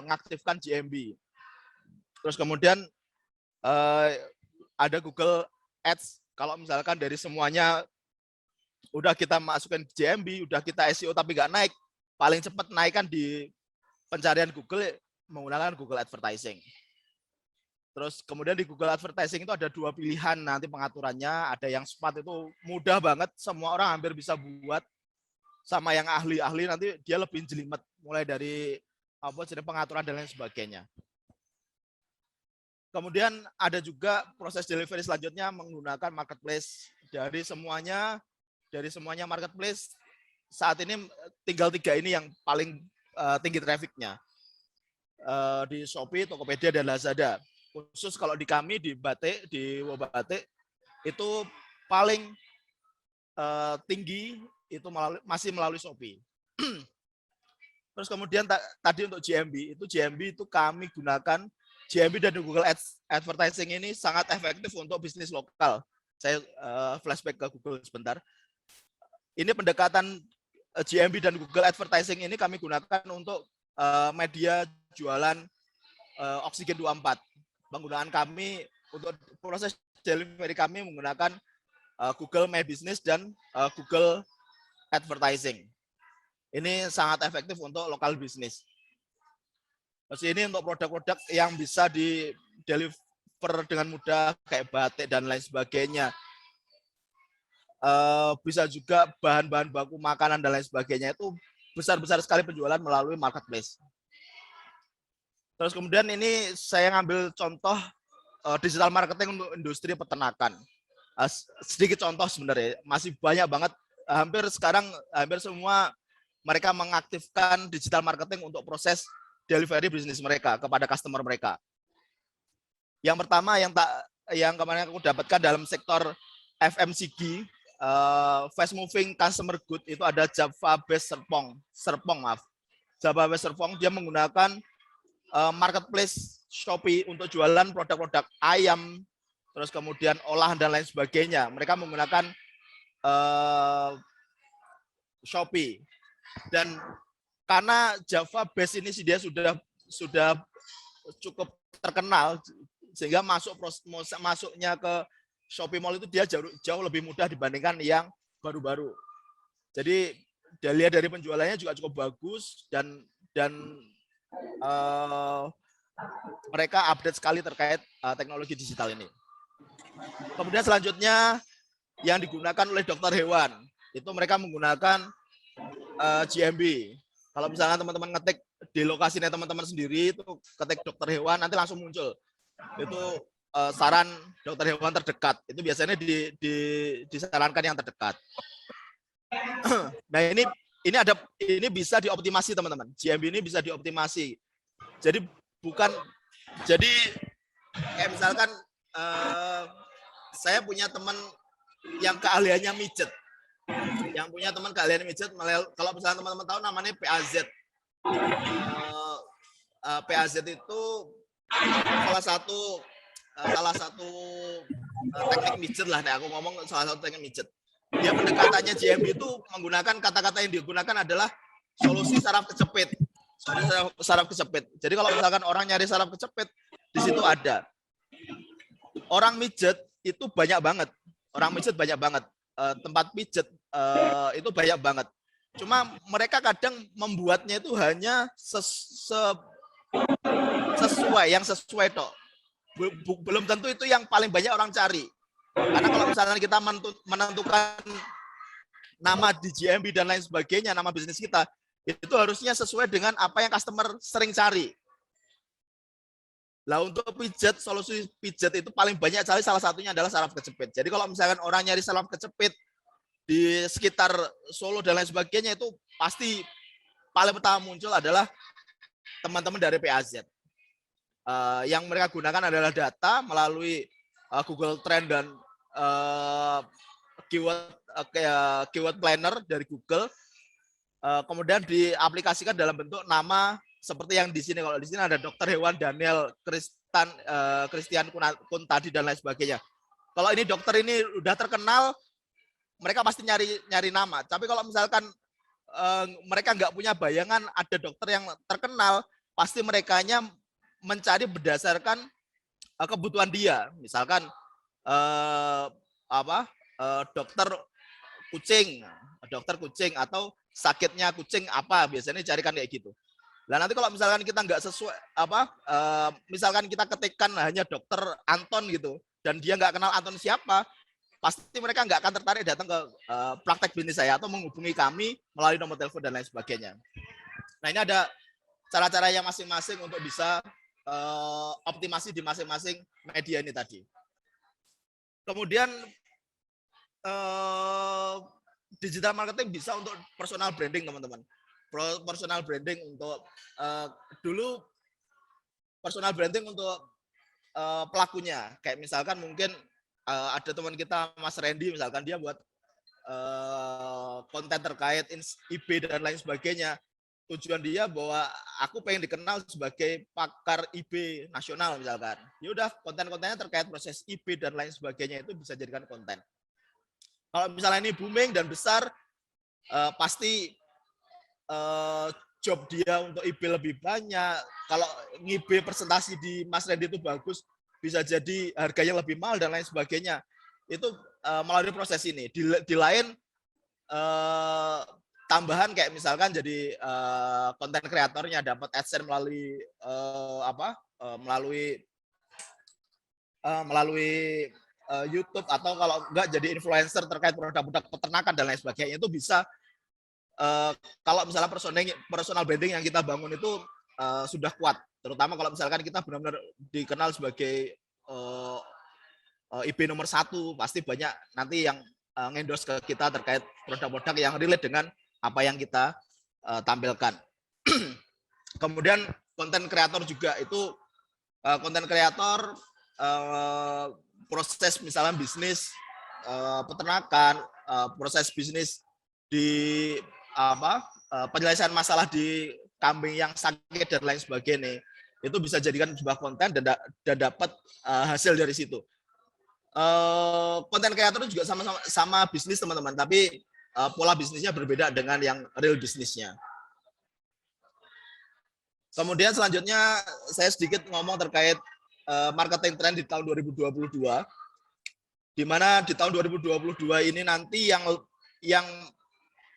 mengaktifkan GMB. Terus kemudian ada Google Ads. Kalau misalkan dari semuanya udah kita masukkan GMB, udah kita SEO tapi nggak naik, paling cepat naik kan di pencarian Google menggunakan Google Advertising. Terus kemudian di Google Advertising itu ada 2 pilihan nanti pengaturannya. Ada yang smart itu mudah banget, semua orang hampir bisa buat. Sama yang ahli-ahli nanti dia lebih jelimet, mulai dari pengaturan dan lain sebagainya. Kemudian ada juga proses delivery selanjutnya menggunakan marketplace. Dari semuanya marketplace saat ini tinggal 3 ini yang paling tinggi trafficnya. Di Shopee, Tokopedia, dan Lazada. Khusus kalau di kami di Batik, di Wobatik itu paling tinggi itu masih melalui Shopee. Terus kemudian tadi untuk GMB itu kami gunakan GMB dan Google Ads Advertising ini sangat efektif untuk bisnis lokal. Saya flashback ke Google sebentar. Ini pendekatan GMB dan Google Advertising ini kami gunakan untuk media jualan Oksigen 24. Penggunaan kami untuk proses delivery kami menggunakan Google My Business dan Google Advertising. Ini sangat efektif untuk lokal bisnis. Terus ini untuk produk-produk yang bisa di deliver dengan mudah kayak batik dan lain sebagainya. Bisa juga bahan-bahan baku makanan dan lain sebagainya, itu besar-besar sekali penjualan melalui marketplace. Terus kemudian ini saya ngambil contoh digital marketing untuk industri peternakan. Sedikit contoh sebenarnya, masih banyak banget. Hampir semua mereka mengaktifkan digital marketing untuk proses delivery bisnis mereka kepada customer mereka. Yang pertama yang kemarin aku dapatkan dalam sektor FMCG, fast moving consumer good, itu ada Java Based Serpong. Java Based Serpong dia menggunakan marketplace Shopee untuk jualan produk-produk ayam, terus kemudian olahan dan lain sebagainya. Mereka menggunakan Shopee. Dan karena Java Base ini dia sudah cukup terkenal, sehingga masuknya ke Shopee Mall itu dia jauh lebih mudah dibandingkan yang baru-baru. Jadi dilihat dari penjualannya juga cukup bagus dan mereka update sekali terkait teknologi digital ini. Kemudian selanjutnya yang digunakan oleh dokter hewan itu mereka menggunakan GMB. Kalau misalnya teman-teman ngetik di lokasinya teman-teman sendiri itu ketik dokter hewan nanti langsung muncul itu saran dokter hewan terdekat. Itu biasanya disarankan yang terdekat. Nah ini bisa dioptimasi teman-teman. GMB ini bisa dioptimasi. Jadi kayak misalkan saya punya teman yang keahliannya mijet. Kalau misalnya teman-teman tahu namanya PAZ. PAZ itu salah satu teknik mijet lah. Nah, aku ngomong salah satu teknik mijet. Dia pendekatannya GMB itu menggunakan kata-kata yang digunakan adalah solusi saraf kecepit. Jadi kalau misalkan orang nyari saraf kecepit, di situ ada. Orang mijet itu banyak banget. Tempat pijet itu banyak banget. Cuma mereka kadang membuatnya itu hanya sesuai toh. Belum tentu itu yang paling banyak orang cari. Karena kalau misalnya kita menentukan nama di GMB dan lain sebagainya, nama bisnis kita, itu harusnya sesuai dengan apa yang customer sering cari. Lah untuk pijat, solusi pijat itu paling banyak cari salah satunya adalah saraf kejepit. Jadi kalau misalkan orang nyari saraf kejepit di sekitar Solo dan lain sebagainya, itu pasti paling pertama muncul adalah teman-teman dari PAZ. Yang mereka gunakan adalah data melalui Google Trend dan keyword planner dari Google. Kemudian diaplikasikan dalam bentuk nama seperti yang di sini. Kalau di sini ada dokter hewan Daniel Christian Kuntadi dan lain sebagainya. Kalau ini dokter ini udah terkenal, mereka pasti nyari nama. Tapi kalau misalkan mereka nggak punya bayangan ada dokter yang terkenal, pasti merekanya mencari berdasarkan kebutuhan dia. Misalkan dokter kucing atau sakitnya kucing apa, biasanya carikan kayak gitu. Nah nanti kalau misalkan kita nggak sesuai misalkan kita ketikkan hanya dokter Anton gitu dan dia nggak kenal Anton siapa, pasti mereka nggak akan tertarik datang ke praktek bisnis saya atau menghubungi kami melalui nomor telepon dan lain sebagainya. Nah ini ada cara-caranya masing-masing untuk bisa optimasi di masing-masing media ini tadi. Kemudian digital marketing bisa untuk personal branding teman-teman. Personal branding untuk dulu personal branding untuk pelakunya. Kayak misalkan mungkin ada teman kita Mas Randy misalkan dia buat konten terkait IB dan lain sebagainya. Tujuan dia bahwa aku pengen dikenal sebagai pakar IB nasional misalkan. Ya udah konten-kontennya terkait proses IB dan lain sebagainya itu bisa jadikan konten. Kalau misalnya ini booming dan besar, pasti job dia untuk IB lebih banyak. Kalau IB presentasi di Mas Randy itu bagus, bisa jadi harganya lebih mahal dan lain sebagainya. Itu melalui proses ini. Di lain tambahan kayak misalkan jadi konten kreatornya dapat AdSense melalui YouTube atau kalau enggak jadi influencer terkait produk-produk peternakan dan lain sebagainya, itu bisa kalau misalnya personal branding yang kita bangun itu sudah kuat, terutama kalau misalkan kita benar-benar dikenal sebagai IB nomor 1, pasti banyak nanti yang ngendorse ke kita terkait produk-produk yang relate dengan apa yang kita tampilkan. Kemudian konten kreator juga itu konten kreator proses misalnya bisnis peternakan, proses bisnis di penyelesaian masalah di kambing yang sakit dan lain sebagainya, itu bisa jadikan sebuah konten dan dapat hasil dari situ. Konten kreator juga sama bisnis teman-teman, tapi pola bisnisnya berbeda dengan yang real bisnisnya. Kemudian selanjutnya saya sedikit ngomong terkait marketing trend di tahun 2022, di mana di tahun 2022 ini nanti yang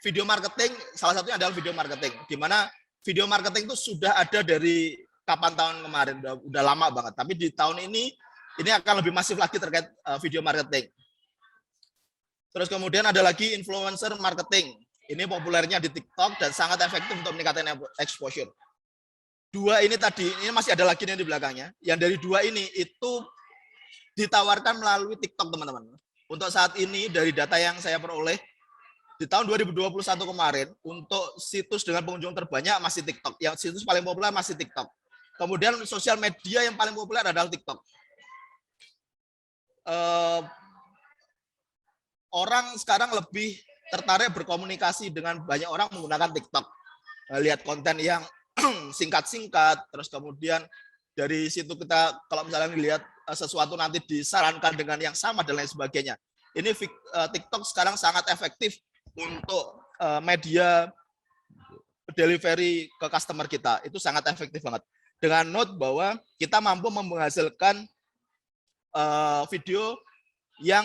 video marketing, salah satunya adalah video marketing, di mana video marketing itu sudah ada dari kapan tahun kemarin, udah lama banget, tapi di tahun ini akan lebih masif lagi terkait video marketing. Terus kemudian ada lagi influencer marketing. Ini populernya di TikTok dan sangat efektif untuk meningkatkan exposure. Dua ini tadi, ini masih ada lagi nih di belakangnya. Yang dari dua ini itu ditawarkan melalui TikTok, teman-teman. Untuk saat ini dari data yang saya peroleh, di tahun 2021 kemarin, untuk situs dengan pengunjung terbanyak masih TikTok. Yang situs paling populer masih TikTok. Kemudian sosial media yang paling populer adalah TikTok. Orang sekarang lebih tertarik berkomunikasi dengan banyak orang menggunakan TikTok. Lihat konten yang singkat-singkat, terus kemudian dari situ kita kalau misalnya lihat sesuatu nanti disarankan dengan yang sama dan lain sebagainya. Ini TikTok sekarang sangat efektif untuk media delivery ke customer kita. Itu sangat efektif banget. Dengan note bahwa kita mampu menghasilkan video yang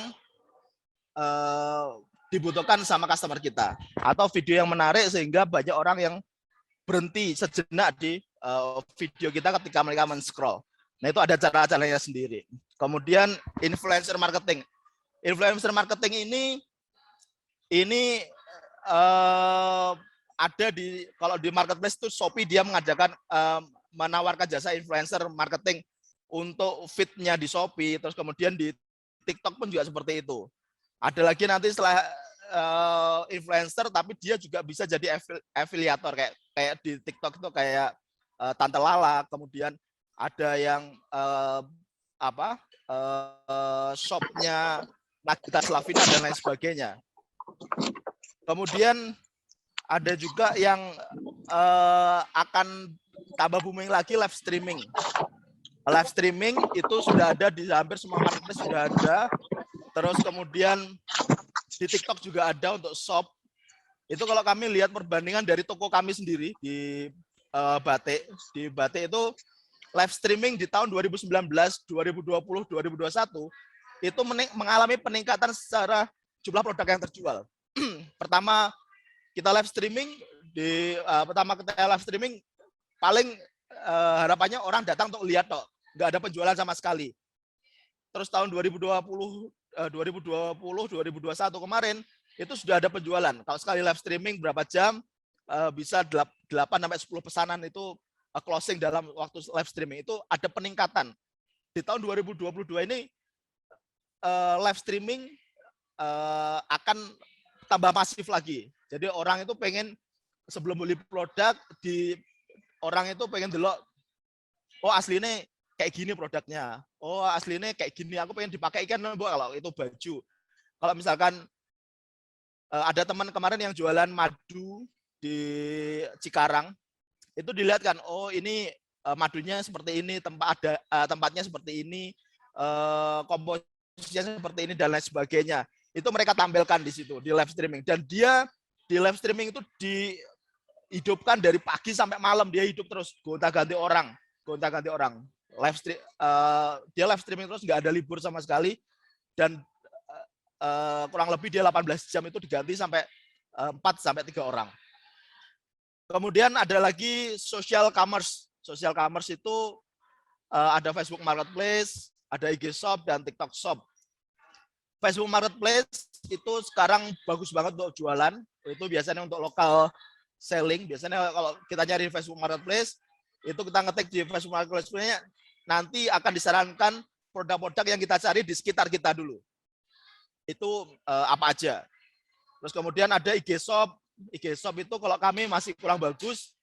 dibutuhkan sama customer kita, atau video yang menarik sehingga banyak orang yang berhenti sejenak di video kita ketika mereka men-scroll. Nah itu ada cara-caranya sendiri. Kemudian influencer marketing. Influencer marketing ini ada di, kalau di marketplace itu Shopee dia mengajarkan menawarkan jasa influencer marketing untuk feed-nya di Shopee, terus kemudian di TikTok pun juga seperti itu. Ada lagi nanti setelah influencer, tapi dia juga bisa jadi afiliator kayak di TikTok itu kayak Tante Lala, kemudian ada yang shopnya Nagita Slavina dan lain sebagainya. Kemudian ada juga yang akan tambah booming lagi, live streaming. Live streaming itu sudah ada di hampir semua marketplace, sudah ada. Terus kemudian di TikTok juga ada untuk shop. Itu kalau kami lihat perbandingan dari toko kami sendiri di Batik, itu live streaming di tahun 2019, 2020, 2021 itu mengalami peningkatan secara jumlah produk yang terjual. Pertama kita live streaming paling harapannya orang datang untuk lihat toh, nggak ada penjualan sama sekali. Terus tahun 2021 kemarin itu sudah ada penjualan. Kalau sekali live streaming berapa jam bisa 8 sampai 10 pesanan itu closing dalam waktu live streaming, itu ada peningkatan. Di tahun 2022 ini live streaming akan tambah masif lagi. Jadi orang itu pengen sebelum beli produk, orang itu pengen delok, oh aslinya kayak gini produknya, oh aslinya kayak gini, aku pengen dipakai kan kalau itu baju. Kalau misalkan ada teman kemarin yang jualan madu di Cikarang, itu dilihat kan, oh ini madunya seperti ini, tempatnya seperti ini, komposisinya seperti ini dan lain sebagainya. Itu mereka tampilkan di situ di live streaming, dan dia di live streaming itu dihidupkan dari pagi sampai malam, dia hidup terus, gonta-ganti orang. Dia live streaming terus, nggak ada libur sama sekali, dan kurang lebih dia 18 jam itu diganti sampai 4 sampai 3 orang. Kemudian ada lagi social commerce. Social commerce itu ada Facebook Marketplace, ada IG Shop dan TikTok Shop. Facebook Marketplace itu sekarang bagus banget untuk jualan. Itu biasanya untuk local selling. Biasanya kalau kita nyari Facebook Marketplace, itu kita ngetik di Facebook Marketplace-nya, nanti akan disarankan produk-produk yang kita cari di sekitar kita dulu. Itu apa aja. Terus kemudian ada IG Shop. IG Shop itu kalau kami masih kurang bagus.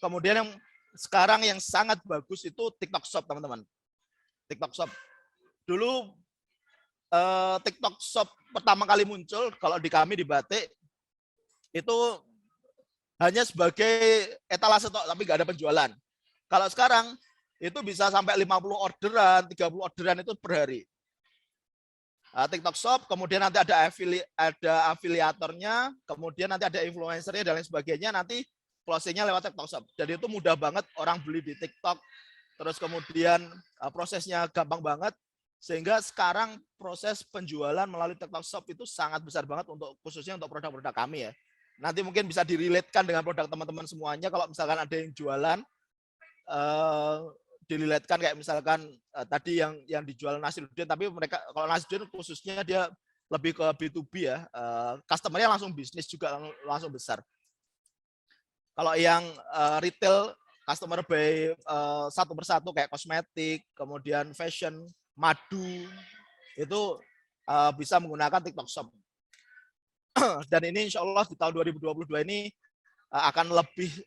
Kemudian yang sekarang yang sangat bagus itu TikTok Shop, teman-teman. TikTok Shop. Dulu TikTok Shop pertama kali muncul kalau di kami di Batik itu hanya sebagai etalase tok, tapi nggak ada penjualan. Kalau sekarang itu bisa sampai 50 orderan, 30 orderan itu per hari. TikTok Shop, kemudian nanti ada afiliatornya, kemudian nanti ada influencernya dan lain sebagainya, nanti closingnya lewat TikTok Shop. Jadi itu mudah banget orang beli di TikTok, terus kemudian prosesnya gampang banget, sehingga sekarang proses penjualan melalui TikTok Shop itu sangat besar banget khususnya untuk produk-produk kami ya. Nanti mungkin bisa direlatekan dengan produk teman-teman semuanya. Kalau misalkan ada yang jualan, dilihatkan kayak misalkan tadi yang dijual Nasruddin, tapi mereka kalau Nasruddin khususnya dia lebih ke B2B ya, customernya langsung bisnis juga langsung besar. Kalau yang retail, customer by satu persatu kayak kosmetik, kemudian fashion, madu, itu bisa menggunakan TikTok Shop. Dan ini insya Allah di tahun 2022 ini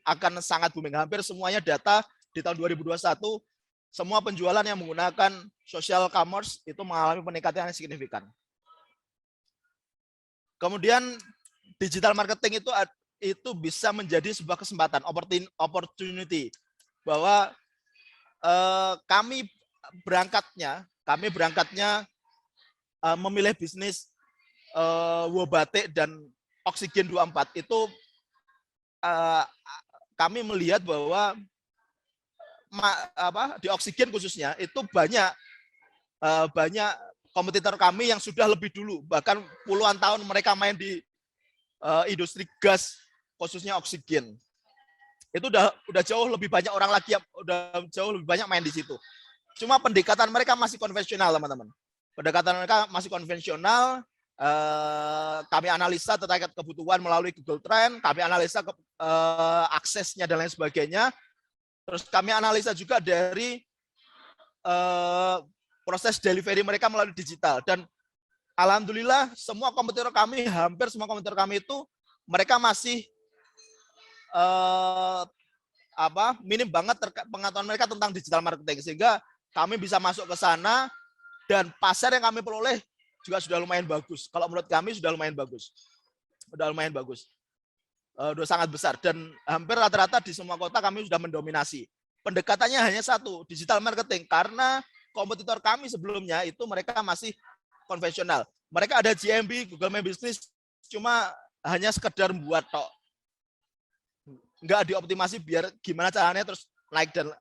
akan sangat booming. Hampir semuanya data di tahun 2021 semua penjualan yang menggunakan social commerce itu mengalami peningkatan yang signifikan. Kemudian digital marketing itu bisa menjadi sebuah kesempatan, opportunity, bahwa kami berangkatnya memilih bisnis Wobatik dan Oksigen 24 itu kami melihat bahwa di Oksigen khususnya itu banyak kompetitor kami yang sudah lebih dulu, bahkan puluhan tahun mereka main di industri gas khususnya Oksigen. Itu udah jauh lebih banyak orang lagi yang udah jauh lebih banyak main di situ. Cuma pendekatan mereka masih konvensional, teman-teman. Pendekatan mereka masih konvensional. Kami analisa terkait kebutuhan melalui Google Trend, kami analisa aksesnya dan lain sebagainya. Terus kami analisa juga dari proses delivery mereka melalui digital, dan alhamdulillah hampir semua kompetitor kami itu mereka masih minim banget pengetahuan mereka tentang digital marketing, sehingga kami bisa masuk ke sana dan pasar yang kami peroleh juga sudah lumayan bagus. Kalau menurut kami sudah lumayan bagus. Sudah sangat besar, dan hampir rata-rata di semua kota kami sudah mendominasi. Pendekatannya hanya satu, digital marketing, karena kompetitor kami sebelumnya itu mereka masih konvensional. Mereka ada GMB, Google My Business, cuma hanya sekedar buat tok, nggak dioptimasi biar gimana caranya terus naik dan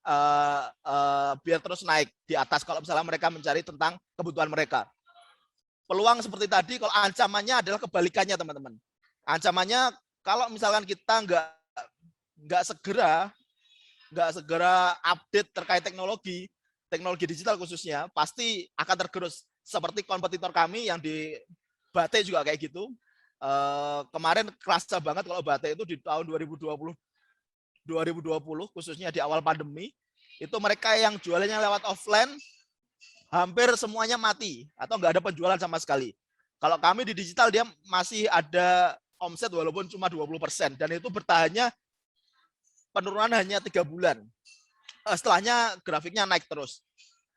biar terus naik di atas kalau misalnya mereka mencari tentang kebutuhan mereka. Peluang seperti tadi, kalau ancamannya adalah kebalikannya teman-teman. Ancamannya kalau misalkan kita nggak segera update terkait teknologi digital khususnya, pasti akan tergerus seperti kompetitor kami yang di Batik juga kayak gitu. Kemarin kerasa banget kalau Batik itu di tahun 2020 khususnya di awal pandemi, itu mereka yang jualannya lewat offline hampir semuanya mati atau nggak ada penjualan sama sekali. Kalau kami di digital dia masih ada omset walaupun cuma 20% dan itu bertahannya penurunan hanya 3 bulan. Setelahnya grafiknya naik terus.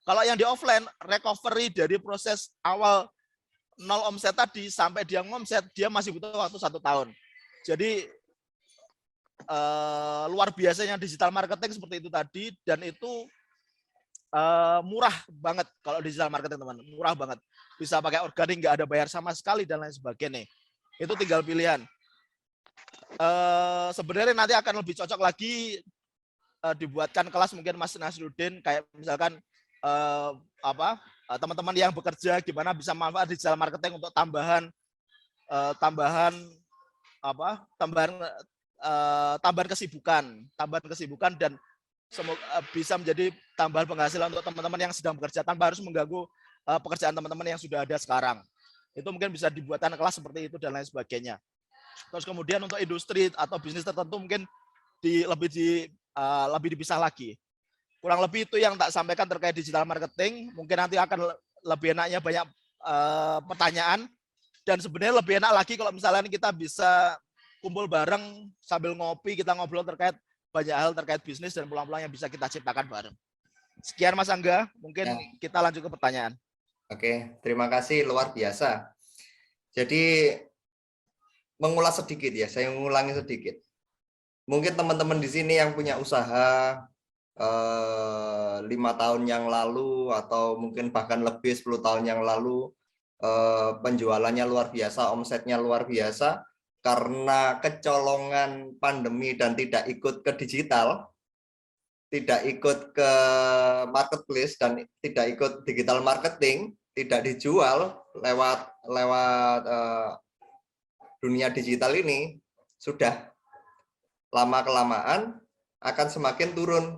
Kalau yang di offline, recovery dari proses awal 0 omset tadi sampai dia ngomset, dia masih butuh waktu 1 tahun. Jadi luar biasanya digital marketing seperti itu tadi, dan itu murah banget kalau digital marketing teman, murah banget. Bisa pakai organik, nggak ada bayar sama sekali dan lain sebagainya. Itu tinggal pilihan. Sebenarnya nanti akan lebih cocok lagi dibuatkan kelas mungkin Mas Nasruddin, kayak misalkan teman-teman yang bekerja gimana bisa manfaat digital marketing untuk tambahan kesibukan dan semoga bisa menjadi tambahan penghasilan untuk teman-teman yang sedang bekerja tanpa harus mengganggu pekerjaan teman-teman yang sudah ada sekarang. Itu mungkin bisa dibuatkan kelas seperti itu dan lain sebagainya. Terus kemudian untuk industri atau bisnis tertentu mungkin lebih dipisah lagi. Kurang lebih itu yang tak sampaikan terkait digital marketing. Mungkin nanti akan lebih enaknya banyak pertanyaan, dan sebenarnya lebih enak lagi kalau misalnya kita bisa kumpul bareng sambil ngopi, kita ngobrol terkait banyak hal terkait bisnis dan peluang-peluang yang bisa kita ciptakan bareng. Sekian Mas Angga, mungkin kita lanjut ke pertanyaan. Oke, terima kasih, luar biasa. Jadi mengulas sedikit ya, saya mengulangi sedikit. Mungkin teman-teman di sini yang punya usaha 5 tahun yang lalu atau mungkin bahkan lebih 10 tahun yang lalu, penjualannya luar biasa, omsetnya luar biasa, karena kecolongan pandemi dan tidak ikut ke digital, tidak ikut ke marketplace dan tidak ikut digital marketing, tidak dijual lewat dunia digital ini, sudah lama-kelamaan akan semakin turun,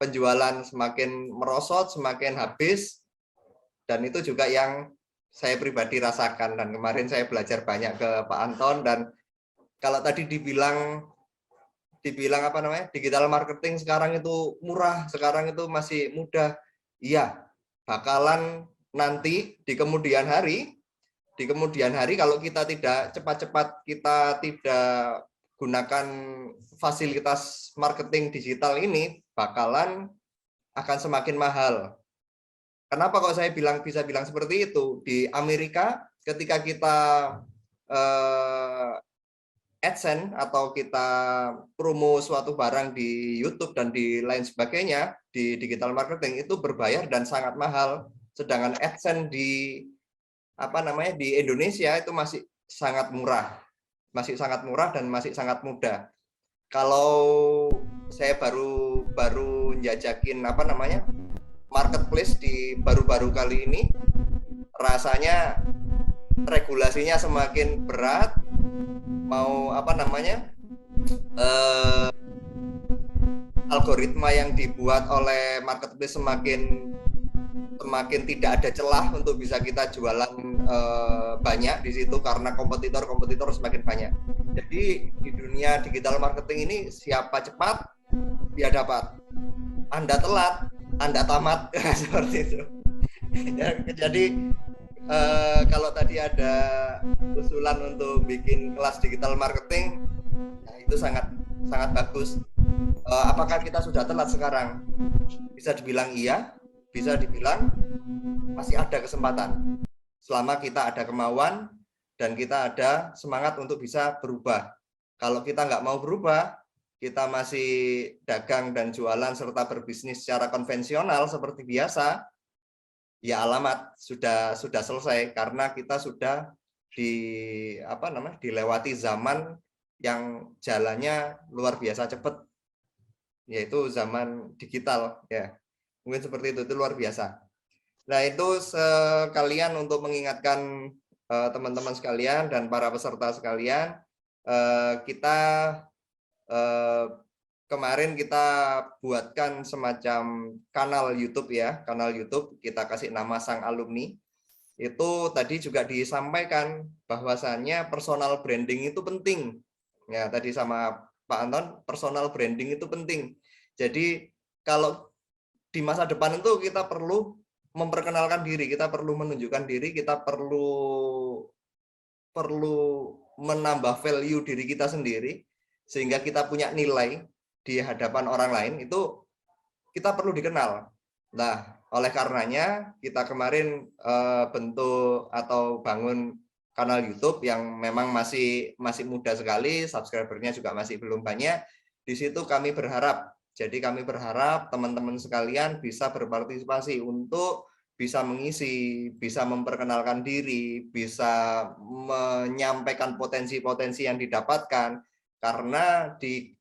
penjualan semakin merosot, semakin habis, dan itu juga yang saya pribadi rasakan, dan kemarin saya belajar banyak ke Pak Anton. Dan kalau tadi dibilang digital marketing sekarang itu murah, sekarang itu masih mudah, iya, bakalan nanti di kemudian hari kalau kita tidak cepat-cepat, kita tidak gunakan fasilitas marketing digital ini, bakalan akan semakin mahal. Kenapa kok saya bisa bilang seperti itu? Di Amerika ketika kita AdSense atau kita promo suatu barang di YouTube dan di lain sebagainya, di digital marketing itu berbayar dan sangat mahal. Sedangkan AdSense di Indonesia itu masih sangat murah. Masih sangat murah dan masih sangat mudah. Kalau saya baru njajakin marketplace di baru-baru kali ini, rasanya regulasinya semakin berat, mau algoritma yang dibuat oleh marketplace semakin tidak ada celah untuk bisa kita jualan banyak di situ karena kompetitor semakin banyak. Jadi di dunia digital marketing ini siapa cepat dia dapat. Anda telat, Anda tamat. Seperti itu. Ya, jadi kalau tadi ada usulan untuk bikin kelas digital marketing, nah itu sangat bagus. Apakah kita sudah telat sekarang? Bisa dibilang iya, bisa dibilang masih ada kesempatan. Selama kita ada kemauan dan kita ada semangat untuk bisa berubah. Kalau kita nggak mau berubah, kita masih dagang dan jualan serta berbisnis secara konvensional seperti biasa, ya alamat sudah selesai, karena kita sudah dilewati zaman yang jalannya luar biasa cepat, yaitu zaman digital ya. Mungkin seperti itu luar biasa. Nah, itu sekalian untuk mengingatkan teman-teman sekalian dan para peserta sekalian, kita kemarin kita buatkan semacam kanal YouTube ya, kanal YouTube kita kasih nama Sang Alumni. Itu tadi juga disampaikan bahwasannya personal branding itu penting. Ya, tadi sama Pak Anton, personal branding itu penting. Jadi kalau di masa depan itu kita perlu memperkenalkan diri, kita perlu menunjukkan diri, kita perlu menambah value diri kita sendiri sehingga kita punya nilai di hadapan orang lain, itu kita perlu dikenal. Nah, oleh karenanya kita kemarin bentuk atau bangun kanal YouTube yang memang masih muda sekali, subscribernya juga masih belum banyak. Di situ kami berharap, jadi kami berharap teman-teman sekalian bisa berpartisipasi untuk bisa mengisi, bisa memperkenalkan diri, bisa menyampaikan potensi-potensi yang didapatkan, karena di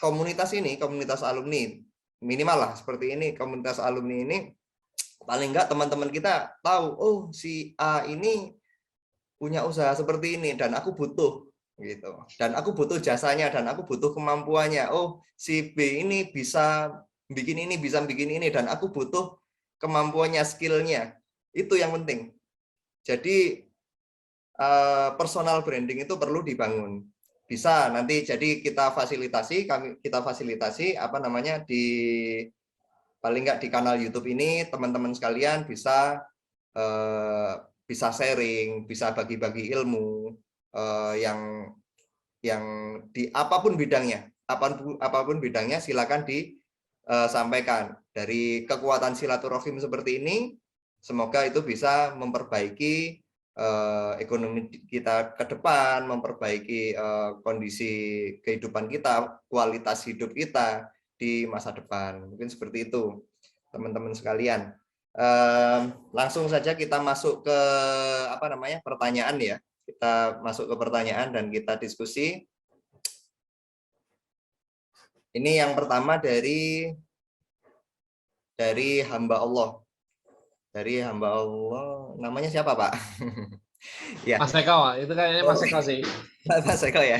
komunitas ini, komunitas alumni, minimal lah seperti ini, komunitas alumni ini, paling enggak teman-teman kita tahu, oh si A ini punya usaha seperti ini dan aku butuh gitu, dan aku butuh jasanya, dan aku butuh kemampuannya. Oh si B ini bisa bikin ini, bisa bikin ini, dan aku butuh kemampuannya, skillnya. Itu yang penting. Jadi personal branding itu perlu dibangun. Bisa nanti jadi kita fasilitasi apa namanya, di paling nggak di kanal YouTube ini teman-teman sekalian bisa sharing, bisa bagi-bagi ilmu yang di apapun bidangnya silakan disampaikan. Dari kekuatan silaturahim seperti ini, semoga itu bisa memperbaiki ekonomi kita ke depan, memperbaiki kondisi kehidupan kita, kualitas hidup kita di masa depan. Mungkin seperti itu, teman-teman sekalian. Langsung saja kita masuk ke pertanyaan ya. Kita masuk ke pertanyaan dan kita diskusi. Ini yang pertama dari hamba Allah. Dari hamba Allah, namanya siapa Pak? Ya. Mas Eko, itu kayaknya Mas Eko sih. Mas Eko ya.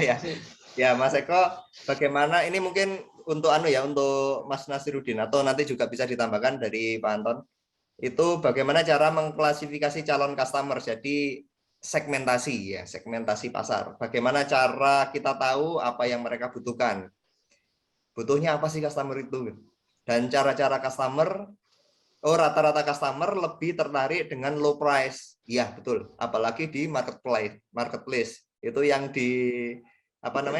Ya Mas Eko, bagaimana ini mungkin untuk untuk Mas Nasiruddin atau nanti juga bisa ditambahkan dari Pak Anton. Itu bagaimana cara mengklasifikasi calon customer, jadi segmentasi pasar. Bagaimana cara kita tahu apa yang mereka butuhkan? Butuhnya apa sih customer itu? Dan cara-cara customer, rata-rata customer lebih tertarik dengan low price. Iya, betul. Apalagi di marketplace. Itu yang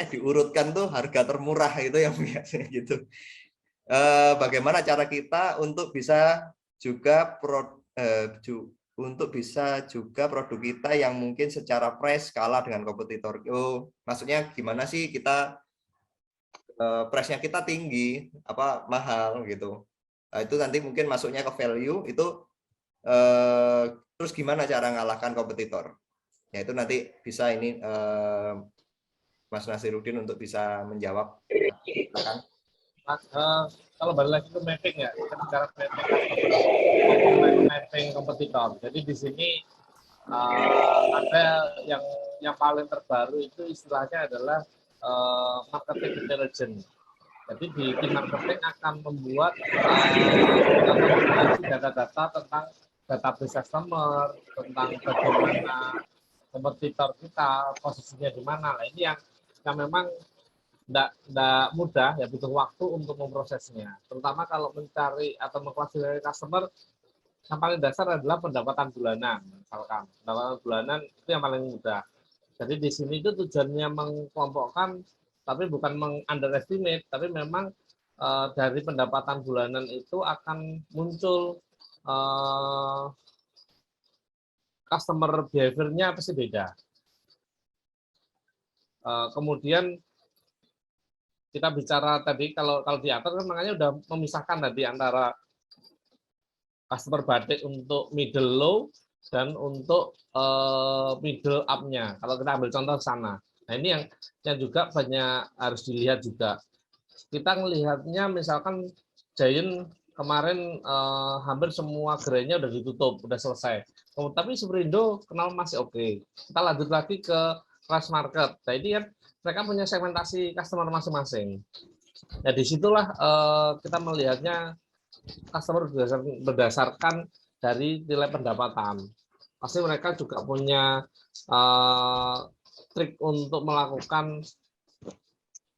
diurutkan tuh harga termurah, itu yang biasanya gitu. Bagaimana cara kita untuk bisa juga produk kita yang mungkin secara price kalah dengan kompetitor. Maksudnya gimana sih kita price-nya kita tinggi, mahal gitu. Nah, itu nanti mungkin masuknya ke value itu, terus gimana cara ngalahkan kompetitor. Ya itu nanti bisa ini Mas Nasiruddin untuk bisa menjawab. Kalau balik lagi ke mapping ya, kita bicara mapping kompetitor. Jadi di sini ada yang paling terbaru itu istilahnya adalah marketing intelligence. Jadi di tim marketing akan membuat data-data tentang database customer, tentang bagaimana kompetitor kita posisinya di mana. Nah, ini yang memang tidak mudah, ya butuh waktu untuk memprosesnya. Terutama kalau mencari atau mengklasifikasi customer, yang paling dasar adalah pendapatan bulanan. Misalkan pendapatan bulanan itu yang paling mudah. Jadi di sini itu tujuannya mengkelompokkan, tapi bukan meng-underestimate, tapi memang dari pendapatan bulanan itu akan muncul customer behavior-nya pasti beda. Kemudian kita bicara tadi, kalau di atas kan makanya udah memisahkan tadi antara customer batik untuk middle low dan untuk middle up-nya. Kalau kita ambil contoh sana. Nah, ini yang juga banyak harus dilihat juga. Kita melihatnya misalkan Giant kemarin hampir semua gerainya udah ditutup, udah selesai. Tapi Superindo kenal masih oke. Kita lanjut lagi ke class market. Nah, ini kan mereka punya segmentasi customer masing-masing. Nah, disitulah kita melihatnya customer berdasarkan dari nilai pendapatan. Pasti mereka juga punya trik untuk melakukan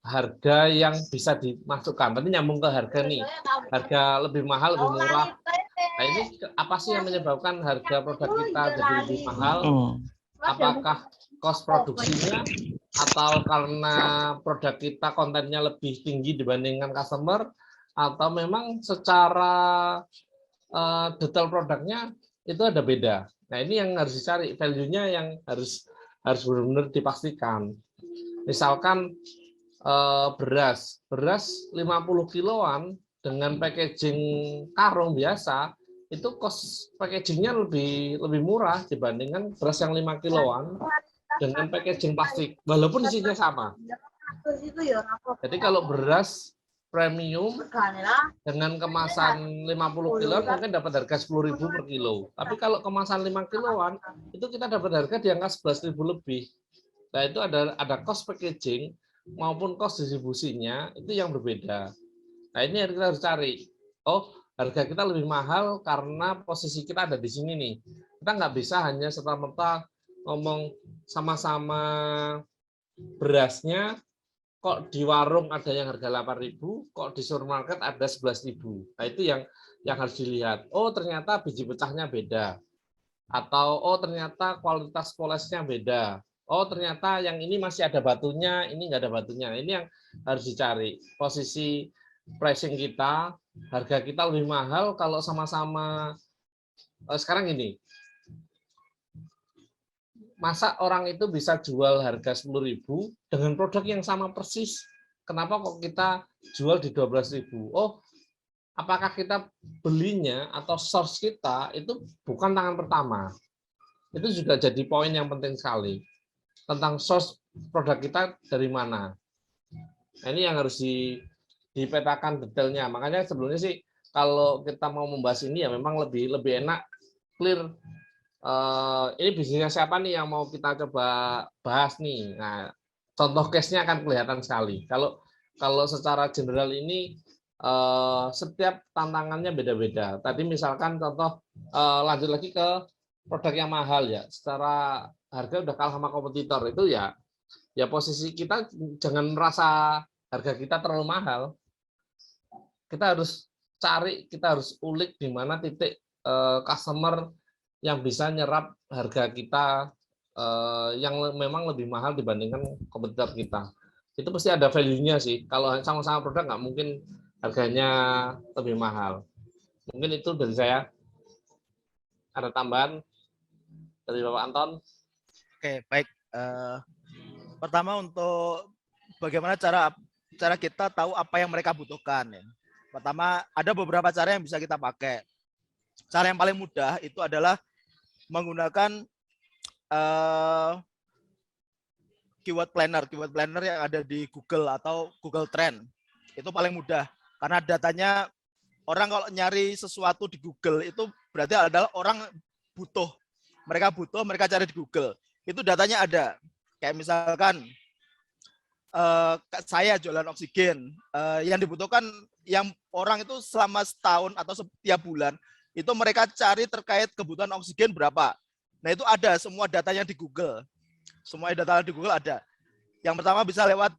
harga yang bisa dimasukkan. Berarti nyambung ke harga nih. Harga lebih mahal, lebih murah. Nah, ini apa sih yang menyebabkan harga produk kita jadi lebih mahal? Apakah cost produksinya atau karena produk kita kontennya lebih tinggi dibandingkan customer, atau memang secara detail produknya itu ada beda. Nah, ini yang harus dicari, value-nya yang harus benar-benar dipastikan. Misalkan beras 50 kiloan dengan packaging karung biasa, itu cost packagingnya lebih murah dibandingkan beras yang 5 kiloan dengan packaging plastik, walaupun isinya sama. Jadi kalau beras premium dengan kemasan 50 kiloan mungkin dapat harga 10.000 per kilo. Tapi kalau kemasan 5 kiloan itu kita dapat harga di angka 11.000 lebih. Nah, itu ada cost packaging maupun cost distribusinya itu yang berbeda. Nah, ini yang kita harus cari. Oh, harga kita lebih mahal karena posisi kita ada di sini nih. Kita nggak bisa hanya serta-merta ngomong sama-sama berasnya, kok di warung ada yang harga 8.000, kok di supermarket ada 11.000. Nah, itu yang harus dilihat. Oh, ternyata biji pecahnya beda. Atau oh, ternyata kualitas polesnya beda. Oh, ternyata yang ini masih ada batunya, ini nggak ada batunya. Ini yang harus dicari. Posisi pricing kita, harga kita lebih mahal kalau sama-sama sekarang ini. Masa orang itu bisa jual harga 10.000 dengan produk yang sama persis? Kenapa kok kita jual di 12.000? Oh, apakah kita belinya atau source kita itu bukan tangan pertama? Itu juga jadi poin yang penting sekali. Tentang source produk kita dari mana. Nah, ini yang harus dipetakan detailnya. Makanya sebelumnya sih kalau kita mau membahas ini ya memang lebih enak clear. Ini bisnisnya siapa nih yang mau kita coba bahas nih. Nah, contoh case-nya akan kelihatan sekali. Kalau secara general ini setiap tantangannya beda-beda. Tadi misalkan contoh lanjut lagi ke produk yang mahal ya. Secara harga udah kalah sama kompetitor itu ya posisi kita jangan merasa harga kita terlalu mahal. Kita harus cari, kita harus ulik di mana titik customer yang bisa nyerap harga kita yang memang lebih mahal dibandingkan kompetitor kita. Itu pasti ada value-nya sih. Kalau sama-sama produk nggak mungkin harganya lebih mahal. Mungkin itu dari saya. Ada tambahan dari Bapak Anton? Oke, baik. Pertama untuk bagaimana cara kita tahu apa yang mereka butuhkan. Ya. Pertama, ada beberapa cara yang bisa kita pakai. Cara yang paling mudah itu adalah menggunakan keyword planner yang ada di Google atau Google Trend. Itu paling mudah karena datanya orang kalau nyari sesuatu di Google itu berarti adalah orang butuh. Mereka cari di Google. Itu datanya ada. Kayak misalkan saya jualan oksigen, yang dibutuhkan yang orang itu selama setahun atau setiap bulan itu mereka cari terkait kebutuhan oksigen berapa. Nah, itu ada semua datanya di Google. Semua data di Google ada. Yang pertama bisa lewat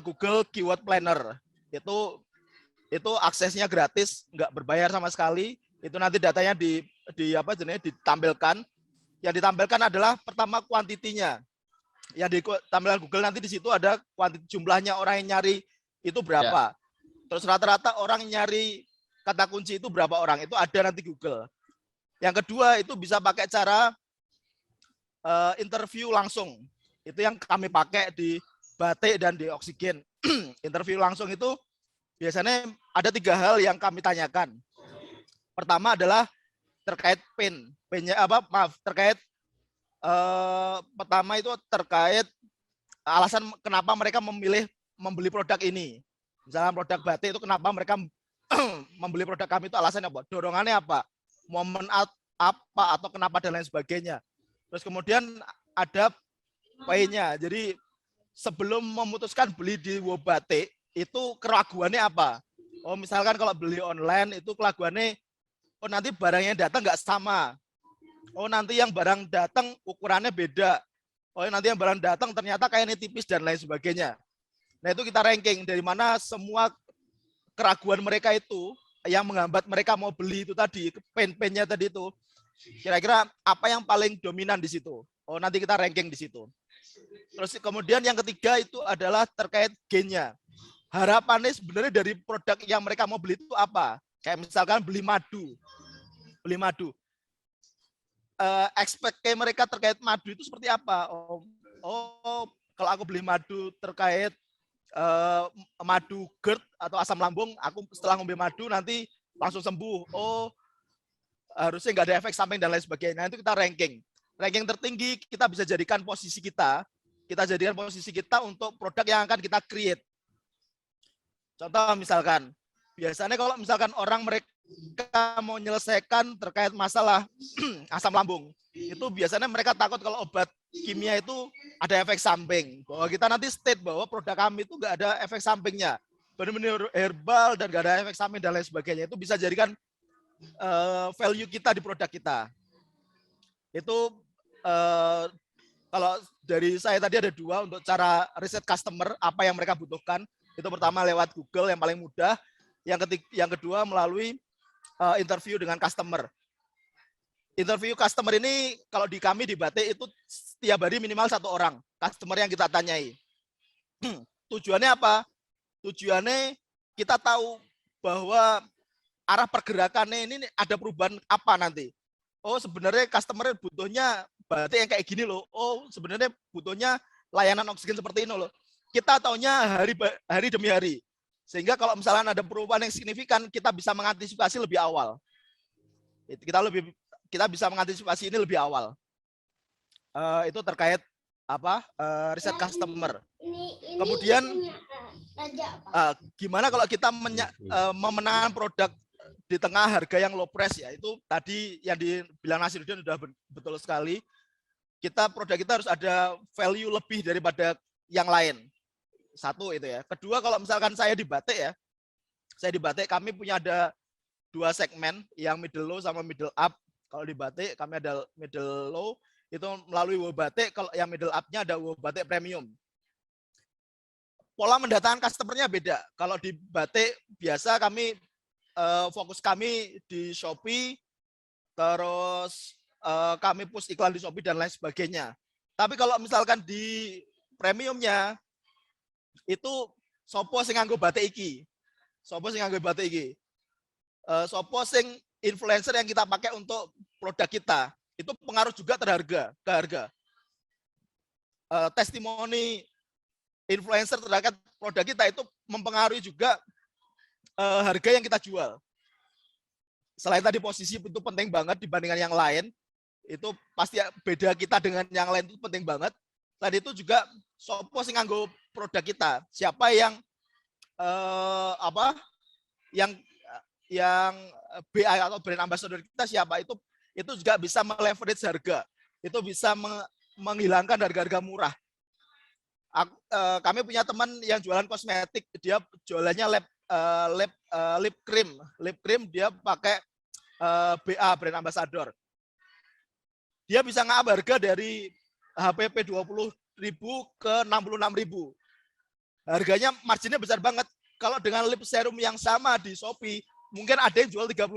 Google Keyword Planner. Itu aksesnya gratis, nggak berbayar sama sekali. Itu nanti datanya ditampilkan. Yang ditampilkan adalah pertama kuantitinya. Yang ditampilkan Google nanti di situ ada kuantiti jumlahnya orang yang nyari itu berapa. Ya. Terus rata-rata orang nyari kata kunci itu berapa orang, itu ada nanti Google. Yang kedua itu bisa pakai cara interview langsung. Itu yang kami pakai di batik dan di oksigen. Interview langsung itu biasanya ada 3 hal yang kami tanyakan. Pertama adalah terkait pain campaign-nya terkait pertama itu terkait alasan kenapa mereka memilih membeli produk ini. Misalnya produk batik itu kenapa mereka membeli produk kami itu alasannya apa? Dorongannya apa? Momen apa atau kenapa dan lain sebagainya. Terus kemudian ada poinnya. Jadi sebelum memutuskan beli di Wobatik itu keraguannya apa? Oh misalkan kalau beli online itu keraguannya oh nanti barangnya datang nggak sama. Oh nanti yang barang datang ukurannya beda. Oh nanti yang barang datang ternyata kayak ini tipis dan lain sebagainya. Nah itu kita ranking dari mana semua keraguan mereka itu yang menghambat mereka mau beli itu tadi, pain-painnya tadi itu. Kira-kira apa yang paling dominan di situ? Oh nanti kita ranking di situ. Terus kemudian yang ketiga itu adalah terkait gain-nya. Harapannya sebenarnya dari produk yang mereka mau beli itu apa? Kayak misalkan beli madu. Beli madu. Expect mereka terkait madu itu seperti apa? Kalau aku beli madu terkait madu GERD atau asam lambung, aku setelah ngombe madu nanti langsung sembuh. Oh, harusnya nggak ada efek samping dan lain sebagainya. Nah, itu kita ranking. Ranking tertinggi kita bisa jadikan posisi kita. Kita jadikan posisi kita untuk produk yang akan kita create. Contoh misalkan, biasanya kalau misalkan orang mereka mau menyelesaikan terkait masalah asam lambung, itu biasanya mereka takut kalau obat kimia itu ada efek samping. Bahwa kita nanti state bahwa produk kami itu nggak ada efek sampingnya. Benar-benar herbal dan nggak ada efek samping dan lain sebagainya. Itu bisa jadikan value kita di produk kita. Itu kalau dari saya tadi ada dua untuk cara riset customer, apa yang mereka butuhkan. Itu pertama lewat Google yang paling mudah. Yang kedua melalui interview dengan customer. Interview customer ini kalau di kami di Batik itu setiap hari minimal 1 orang customer yang kita tanyai. Tujuannya apa? Tujuannya kita tahu bahwa arah pergerakannya ini ada perubahan apa nanti. Oh sebenarnya customer butuhnya Batik yang kayak gini loh. Oh sebenarnya butuhnya layanan oksigen seperti ini loh. Kita taunya hari demi hari. Sehingga kalau misalnya ada perubahan yang signifikan, kita bisa mengantisipasi lebih awal. Kita bisa mengantisipasi ini lebih awal. Itu terkait riset customer. Kemudian gimana kalau kita memenangkan produk di tengah harga yang low price ya? Itu tadi yang dibilang Nasiruddin sudah betul sekali. Produk kita harus ada value lebih daripada yang lain. Satu itu ya. Kedua kalau misalkan saya di Batik ya, kami punya ada 2 segmen, yang middle low sama middle up. Kalau di Batik kami ada middle low, itu melalui Wobatik. Kalau yang middle up-nya ada Wobatik Premium. Pola mendatangkan customer-nya beda. Kalau di Batik biasa kami fokus kami di Shopee, terus kami push iklan di Shopee dan lain sebagainya. Tapi kalau misalkan di premiumnya itu sopo sing nganggo batik iki. Sopo sing nganggo batik iki. Sopo sing influencer yang kita pakai untuk produk kita. Itu pengaruh juga ke harga. Testimoni influencer terhadap produk kita itu mempengaruhi juga harga yang kita jual. Selain tadi posisi itu penting banget dibandingkan yang lain, itu pasti beda kita dengan yang lain itu penting banget. Tadi itu juga sopo sing nganggo produk kita, siapa yang yang BI atau brand ambassador kita siapa, itu juga bisa meleverage harga, itu bisa menghilangkan harga-harga murah. Kami punya teman yang jualan kosmetik, dia jualannya lip cream dia pakai BA brand ambassador. Dia bisa nge-up harga dari HPP 20.000 ke 66.000. Harganya marginnya besar banget. Kalau dengan lip serum yang sama di Shopee, mungkin ada yang jual 30.000.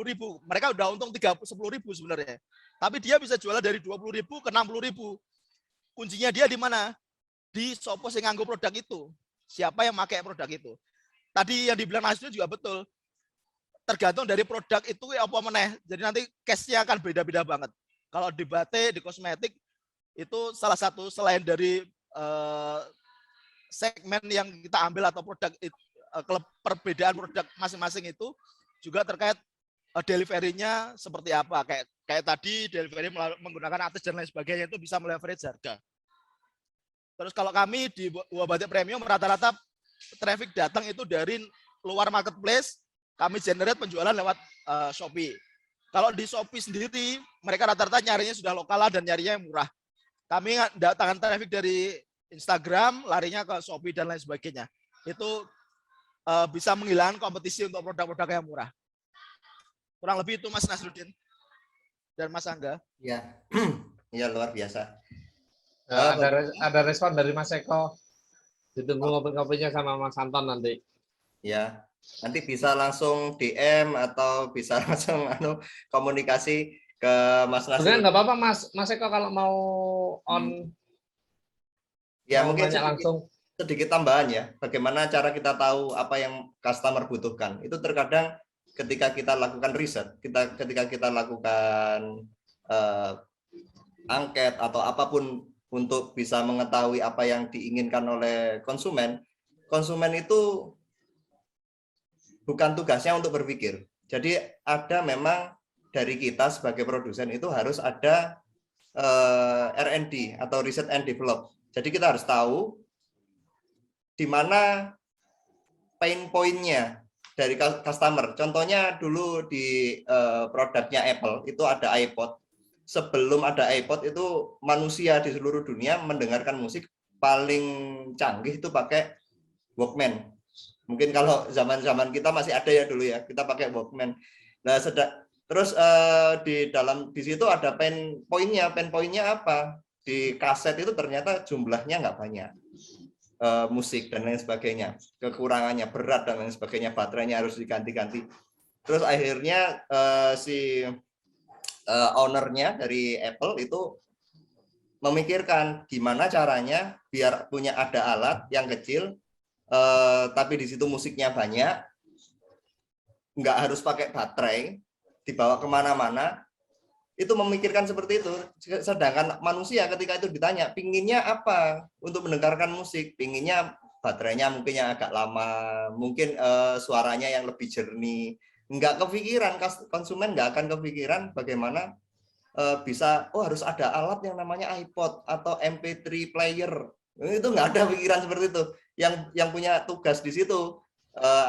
Mereka udah untung 10.000 sebenarnya. Tapi dia bisa jual dari 20.000 ke 60.000. Kuncinya dia di mana? Di sopo sing nganggo produk itu. Siapa yang pakai produk itu? Tadi yang dibilang Nasdun juga betul. Tergantung dari produk itu apa meneh. Jadi nanti case-nya akan beda-beda banget. Kalau di batik, di kosmetik, itu salah satu selain dari segmen yang kita ambil atau produk perbedaan produk masing-masing itu juga terkait delivery-nya seperti apa. Kayak tadi delivery menggunakan artis dan lain sebagainya itu bisa meleverage harga. Terus kalau kami di Buah Batik Premium rata-rata traffic datang itu dari luar marketplace, kami generate penjualan lewat Shopee. Kalau di Shopee sendiri, mereka rata-rata nyarinya sudah lokal dan nyarinya yang murah. Kami datangkan traffic dari Instagram, larinya ke Shopee dan lain sebagainya. Itu bisa menghilangkan kompetisi untuk produk-produk yang murah. Kurang lebih itu Mas Nasruddin dan Mas Angga. Ya, ya luar biasa. Ada respon dari Mas Eko. Ditunggu ngopi-ngopinya sama Mas Anton nanti. Ya, nanti bisa langsung DM atau bisa langsung komunikasi ke Mas Nasir. Sebenarnya nggak apa-apa Mas Eko kalau mau on. Ya mau mungkin sedikit tambahan ya. Bagaimana cara kita tahu apa yang customer butuhkan? Itu terkadang ketika kita lakukan riset, ketika kita lakukan angket atau apapun untuk bisa mengetahui apa yang diinginkan oleh konsumen, konsumen itu bukan tugasnya untuk berpikir. Jadi ada memang dari kita sebagai produsen itu harus ada R&D atau Research and Develop. Jadi kita harus tahu di mana pain point-nya dari customer. Contohnya dulu di produknya Apple itu ada iPod. Sebelum ada iPod itu manusia di seluruh dunia mendengarkan musik paling canggih itu pakai Walkman. Mungkin kalau zaman-zaman kita masih ada ya dulu ya, kita pakai Walkman. Nah, terus di situ ada pain point-nya apa? Di kaset itu ternyata jumlahnya nggak banyak. Musik dan lain sebagainya. Kekurangannya berat dan lain sebagainya, baterainya harus diganti-ganti. Terus akhirnya si ownernya dari Apple itu memikirkan gimana caranya biar punya ada alat yang kecil tapi di situ musiknya banyak, nggak harus pakai baterai, dibawa kemana-mana, itu memikirkan seperti itu. Sedangkan manusia ketika itu ditanya, pinginnya apa untuk mendengarkan musik, pinginnya baterainya mungkin yang agak lama, mungkin suaranya yang lebih jernih, nggak kepikiran, konsumen nggak akan kepikiran bagaimana bisa, harus ada alat yang namanya iPod atau MP3 player. Itu nggak ada pikiran seperti itu. Yang punya tugas di situ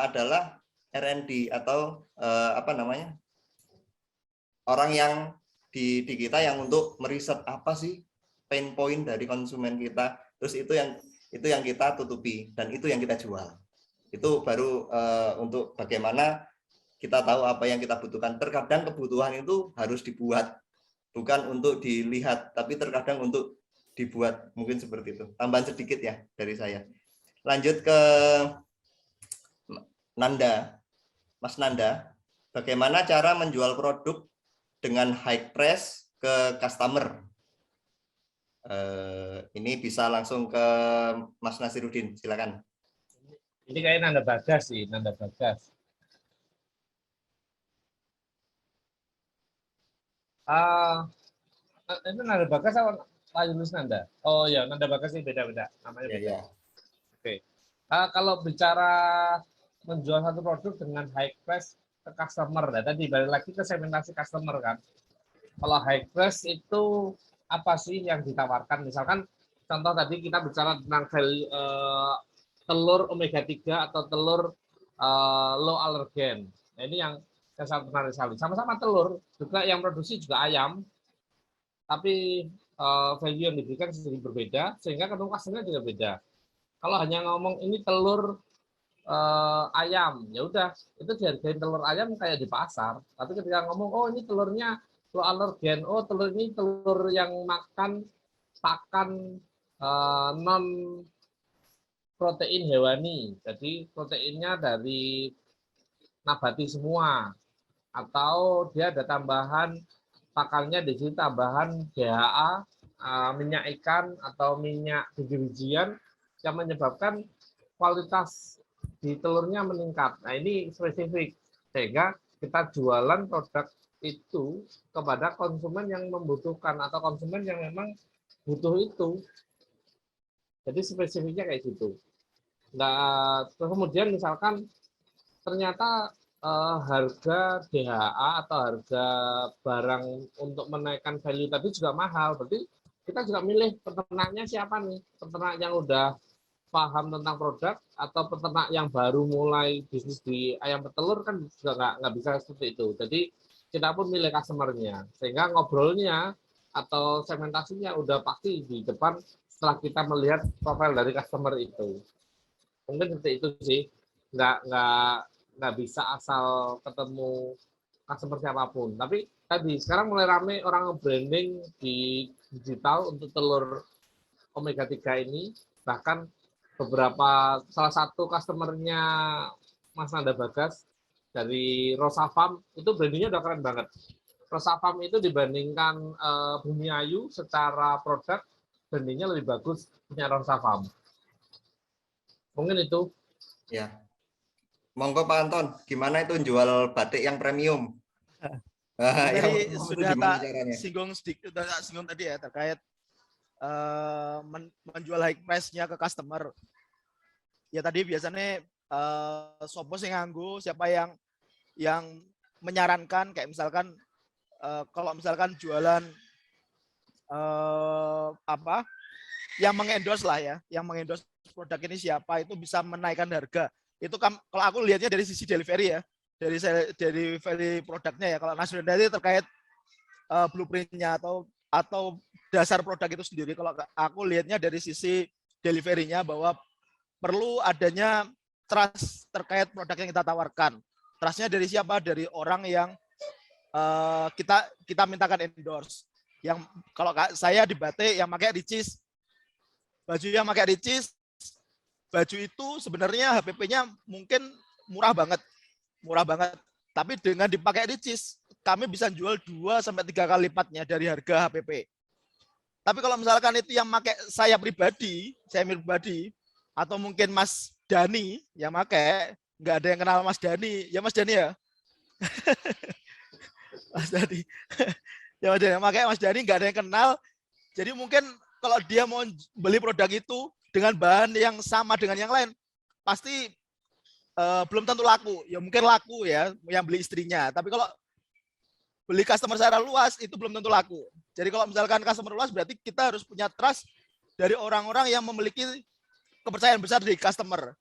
adalah R&D atau orang yang di kita yang untuk meriset apa sih pain point dari konsumen kita. Terus itu yang kita tutupi dan itu yang kita jual. Itu baru untuk bagaimana kita tahu apa yang kita butuhkan. Terkadang kebutuhan itu harus dibuat, bukan untuk dilihat, tapi terkadang untuk dibuat. Mungkin seperti itu. Tambahan sedikit ya dari saya. Lanjut ke Nanda, Mas Nanda. Bagaimana cara menjual produk dengan high price ke customer? Ini bisa langsung ke Mas Nasruddin, silakan. Ini kayak Nanda Bagas sih, Nanda Bagas. Itu Nanda Bagas atau Pak Yunus Nanda? Oh ya, Nanda Bagas ini beda-beda, namanya beda. Ya. Oke. Kalau bicara menjual satu produk dengan high price ke customer, ya, tadi balik lagi ke segmentasi customer kan. Kalau high price itu apa sih yang ditawarkan? Misalkan contoh tadi kita bicara tentang value, telur omega 3 atau telur low allergen. Nah, ini yang saya menarik sekali. Sama-sama telur, juga yang produksi juga ayam, tapi value yang diberikan sedikit berbeda, sehingga ketemu customer juga beda. Kalau hanya ngomong ini telur ayam, ya udah itu dihargain telur ayam kayak di pasar. Tapi ketika ngomong, oh ini telurnya low allergen, oh telur ini telur yang makan pakan non protein hewani, jadi proteinnya dari nabati semua, atau dia ada tambahan pakannya di sini tambahan DHA, minyak ikan atau minyak biji-bijian yang menyebabkan kualitas di telurnya meningkat. Nah ini spesifik, sehingga kita jualan produk itu kepada konsumen yang membutuhkan atau konsumen yang memang butuh itu. Jadi spesifiknya kayak gitu. Nah, kemudian misalkan ternyata harga DHA atau harga barang untuk menaikkan value tadi juga mahal. Berarti kita juga milih peternaknya siapa nih? Peternak yang udah paham tentang produk atau peternak yang baru mulai bisnis di ayam petelur kan juga nggak bisa seperti itu. Jadi kita pun milih customer-nya sehingga ngobrolnya atau segmentasinya udah pasti di depan setelah kita melihat profil dari customer itu. Mungkin seperti itu sih, nggak bisa asal ketemu customer siapapun. Tapi tadi sekarang mulai rame orang branding di digital untuk telur omega 3 ini, bahkan beberapa salah satu customernya Mas Nanda Bagas dari Rosa Farm itu brandingnya udah keren banget. Rosa Farm itu dibandingkan Bumi Ayu secara produk brandingnya lebih bagus punya Rosa Farm. Mungkin itu. Ya. Monggo Pak Anton, gimana itu jual batik yang premium? Tadi Yang sudah gimana tak caranya? singgung sedikit, tak singgung tadi ya terkait menjual high price-nya ke customer. Ya tadi biasanya sopo sing nganggo, siapa yang menyarankan kayak misalkan kalau misalkan jualan apa yang mengendorse lah ya, yang mengendorse produk ini siapa itu bisa menaikkan harga. Itu kalau aku lihatnya dari sisi delivery ya, dari delivery produknya ya. Kalau Nasrul tadi terkait blueprintnya atau dasar produk itu sendiri. Kalau aku lihatnya dari sisi delivery-nya bahwa perlu adanya trust terkait produk yang kita tawarkan. Trust-nya dari siapa? Dari orang yang kita mintakan endorse. Yang kalau saya di batik yang pakai Ricis, baju yang pakai Ricis, baju itu sebenarnya HPP-nya mungkin murah banget. Tapi dengan dipakai Ricis, kami bisa jual 2 sampai 3 kali lipatnya dari harga HPP. Tapi kalau misalkan itu yang pakai saya pribadi atau mungkin Mas Dani yang pakai, nggak ada yang kenal Mas Dani. Ya Mas Dani ya? Mas Dani. Ya Mas Dani yang pakai Mas Dani nggak ada yang kenal. Jadi mungkin kalau dia mau beli produk itu dengan bahan yang sama dengan yang lain, pasti belum tentu laku. Ya mungkin laku ya yang beli istrinya. Tapi kalau beli customer secara luas itu belum tentu laku. Jadi kalau misalkan customer luas berarti kita harus punya trust dari orang-orang yang memiliki kepercayaan besar di customer.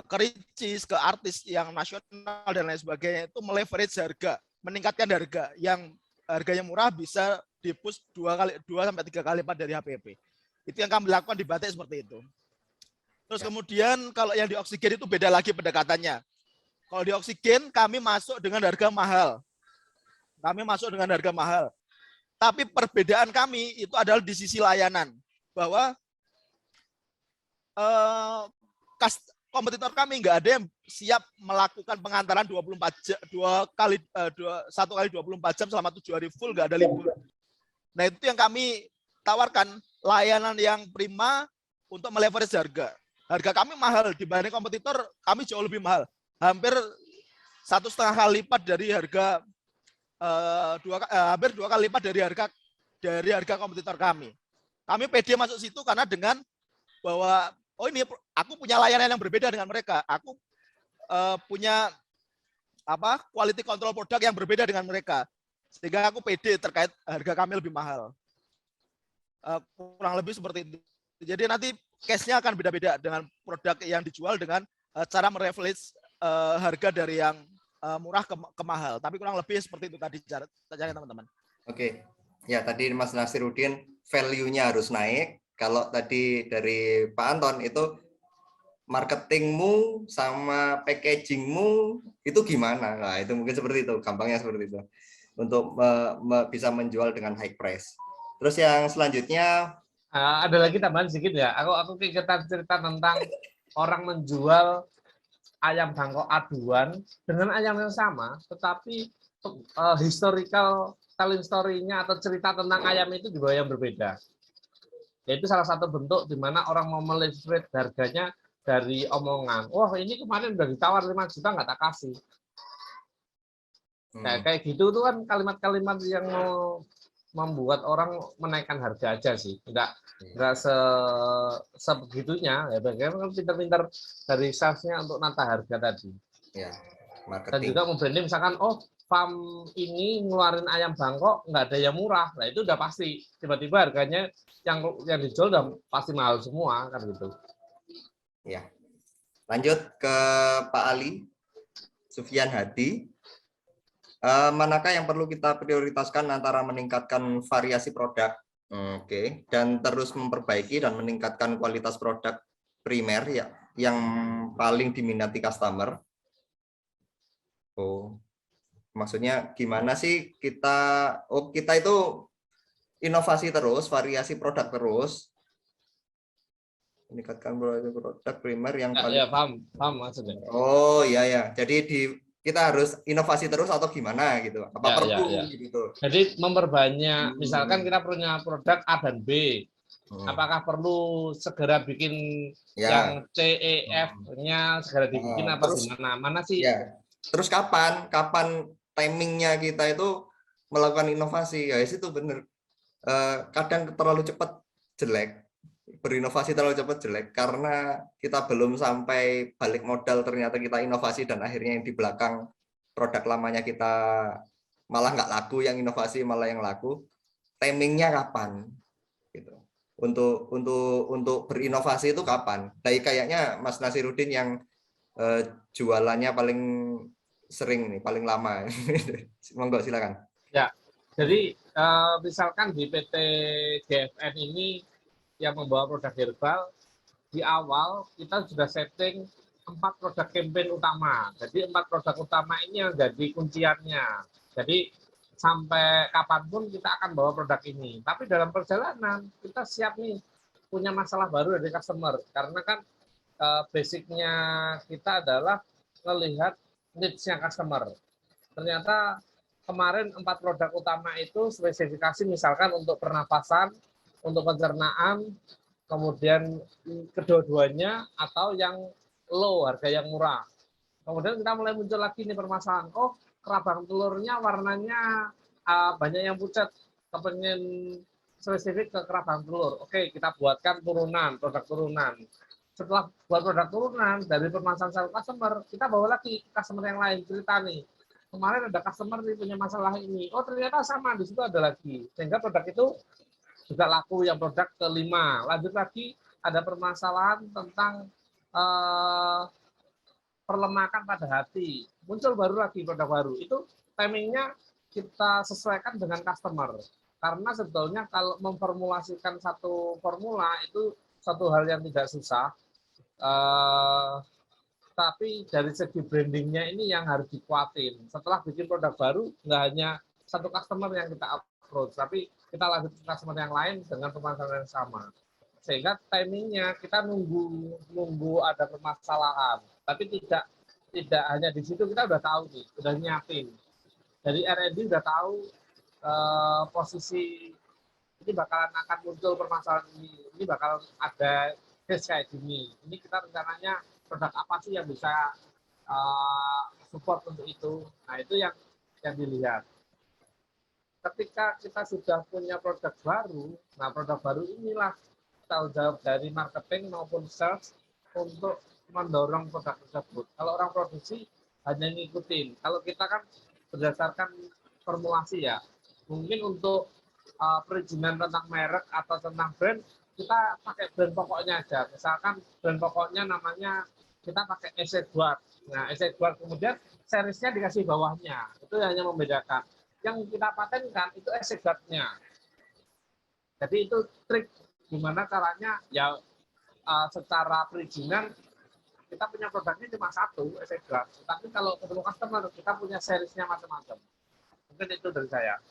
Ke Ricis, ke artis yang nasional dan lain sebagainya itu meleverage harga, meningkatkan harga yang harganya murah bisa di-push 2 sampai 3 kali lipat dari HPP. Itu yang kami lakukan di batik seperti itu. Terus kemudian kalau yang di oksigen itu beda lagi pendekatannya. Kalau di oksigen kami masuk dengan harga mahal. Tapi perbedaan kami itu adalah di sisi layanan. Bahwa kompetitor kami nggak ada yang siap melakukan pengantaran 24 jam, 1 kali 24 jam selama 7 hari full, nggak ada libur. Nah itu yang kami tawarkan, layanan yang prima untuk meleverage harga. Harga kami mahal dibanding kompetitor, kami jauh lebih mahal, hampir 1,5 kali lipat dari harga hampir 2 kali lipat dari harga kompetitor kami. Kami pede masuk situ karena dengan bahwa oh ini aku punya layanan yang berbeda dengan mereka. Aku punya quality control produk yang berbeda dengan mereka. Sehingga aku pede terkait harga kami lebih mahal. Kurang lebih seperti itu. Jadi nanti case-nya akan beda-beda dengan produk yang dijual dengan cara merefleks harga dari yang murah ke mahal. Tapi kurang lebih seperti itu tadi caranya teman-teman. Oke. Ya, tadi Mas Nasiruddin value-nya harus naik. Kalau tadi dari Pak Anton itu marketingmu sama packagingmu itu gimana? Nah, itu mungkin seperti itu, gampangnya seperti itu. Untuk bisa menjual dengan high price. Terus yang selanjutnya ada lagi tambahan sedikit ya. Aku kita cerita tentang orang menjual ayam Bangkok aduan dengan ayam yang sama, tetapi historical telling story-nya atau cerita tentang ayam itu juga yang berbeda. Itu salah satu bentuk di mana orang mau melihat harganya dari omongan. Wah ini kemarin udah ditawar 5 juta nggak tak kasih. Kayak gitu tuh kan kalimat-kalimat yang mau membuat orang menaikkan harga aja sih. Nggak sebegitunya. Ya bagaimana pintar-pintar dari salesnya untuk nata harga tadi. Ya. Dan marketing. juga membranding misalkan, oh farm ini ngeluarin ayam Bangkok nggak ada yang murah. Nah itu udah pasti. Tiba-tiba harganya yang dijual udah pasti mahal semua kan gitu. Ya. Lanjut ke Pak Ali, Sufyan Hadi. Manakah yang perlu kita prioritaskan antara meningkatkan variasi produk, oke, dan terus memperbaiki dan meningkatkan kualitas produk primer ya, yang paling diminati customer? Oh, maksudnya gimana sih kita? Oh, kita itu inovasi terus, variasi produk terus, meningkatkan produk primer yang paling. Ya paham maksudnya. Oh iya ya, jadi kita harus inovasi terus atau gimana gitu? Apa perlu gitu? Jadi memperbanyak, misalkan kita punya produk A dan B, apakah perlu segera bikin yang C, E, F-nya segera dibikin apa terus, gimana? Mana sih? Ya. Terus kapan timingnya kita itu melakukan inovasi? Ya itu benar. Kadang terlalu cepat jelek, berinovasi terlalu cepat jelek karena kita belum sampai balik modal, ternyata kita inovasi dan akhirnya yang di belakang produk lamanya kita malah nggak laku, yang inovasi malah yang laku. Timingnya kapan gitu? Untuk berinovasi itu kapan? Kayaknya Mas Nasiruddin yang jualannya paling sering nih, paling lama. Monggo silakan. Ya, jadi misalkan di PT GFN ini yang membawa produk herbal, di awal kita sudah setting 4 produk campaign utama. Jadi 4 produk utama ini yang jadi kunciannya. Jadi sampai kapanpun kita akan bawa produk ini. Tapi dalam perjalanan kita siap nih punya masalah baru dari customer. Karena kan basicnya kita adalah melihat needs-nya customer. Ternyata kemarin 4 produk utama itu spesifikasi misalkan untuk pernapasan, untuk pencernaan, kemudian kedua-duanya atau yang low, harga yang murah. Kemudian kita mulai muncul lagi nih permasalahan, oh kerabang telurnya warnanya banyak yang pucat, kepengen spesifik ke kerabang telur. Oke, kita buatkan turunan, produk turunan. Setelah buat produk turunan, dari permasalahan customer, kita bawa lagi customer yang lain, cerita nih, kemarin ada customer nih punya masalah ini, oh ternyata sama, di situ ada lagi. Sehingga produk itu juga laku, yang produk kelima. Lanjut lagi, ada permasalahan tentang perlemakan pada hati. Muncul baru lagi produk baru. Itu timingnya kita sesuaikan dengan customer. Karena sebetulnya kalau memformulasikan satu formula itu satu hal yang tidak susah. Tapi dari segi brandingnya ini yang harus dikuatin. Setelah bikin produk baru, nggak hanya satu customer yang kita approach, tapi kita lanjut ke customer yang lain dengan permasalahan yang sama. Sehingga timingnya kita nunggu ada permasalahan, tapi tidak hanya di situ, kita udah tahu nih, udah nyiapin. Dari R&D udah tahu posisi ini bakalan akan muncul permasalahan ini bakal ada case kayak gini. Ini kita rencananya produk apa sih yang bisa support untuk itu. Nah itu yang dilihat. Ketika kita sudah punya produk baru, nah produk baru inilah tanggung jawab dari marketing maupun sales untuk mendorong produk tersebut. Kalau orang produksi hanya ngikutin. Kalau kita kan berdasarkan formulasi ya. Mungkin untuk perizinan tentang merek atau tentang brand, kita pakai brand pokoknya aja. Misalkan brand pokoknya namanya kita pakai Edward. Nah, Edward kemudian seriesnya dikasih bawahnya. Itu hanya membedakan. Yang kita patenkan itu Edward-nya. Jadi itu trik gimana caranya ya secara perizinan kita punya produknya cuma satu Edward. Tapi kalau ketemu customer kita punya seriesnya macam-macam. Mungkin itu dari saya.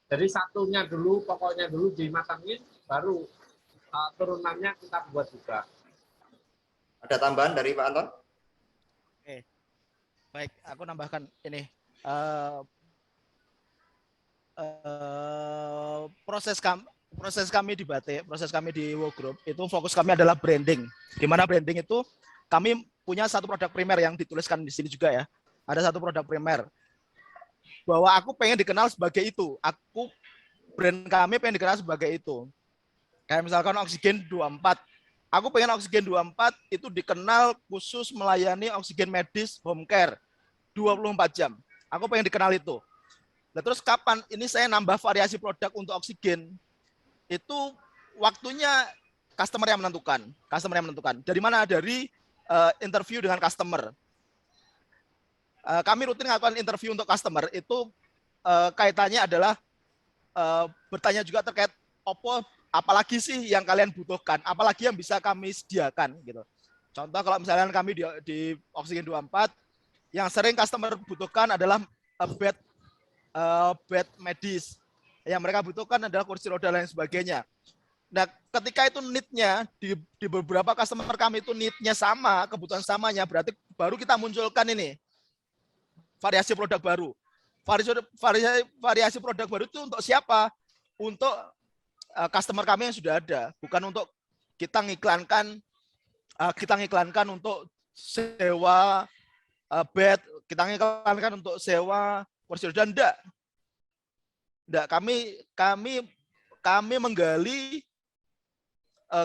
Jadi satunya dulu, pokoknya dulu dimatangin, baru turunannya kita buat juga. Ada tambahan dari Pak Anton? Oke, baik, aku nambahkan ini. Proses kami di Batik, proses kami di Work Group, itu fokus kami adalah branding. Di mana branding itu kami punya satu produk primer yang dituliskan di sini juga ya. Ada satu produk primer. Bahwa aku pengen dikenal sebagai itu. Brand kami pengen dikenal sebagai itu. Kayak misalkan Oksigen 24. aku pengen Oksigen 24 itu dikenal khusus melayani oksigen medis home care 24 jam. Aku pengen dikenal itu. Nah, terus kapan ini saya nambah variasi produk untuk oksigen? Itu waktunya customer yang menentukan. Customer yang menentukan. Dari mana? Dari interview dengan customer. Kami rutin melakukan interview untuk customer. Itu kaitannya adalah bertanya juga terkait apalagi sih yang kalian butuhkan, apalagi yang bisa kami sediakan gitu. Contoh kalau misalnya kami di Oksigen 24 yang sering customer butuhkan adalah bed medis. Yang mereka butuhkan adalah kursi roda dan lain sebagainya. Nah, ketika itu need-nya di beberapa customer kami itu need-nya sama, kebutuhan samanya, berarti baru kita munculkan ini variasi produk baru. Variasi produk baru itu untuk siapa? Untuk customer kami yang sudah ada, bukan untuk kita ngiklankan untuk sewa bed, kita ngiklankan untuk sewa kursi roda. Enggak, kami menggali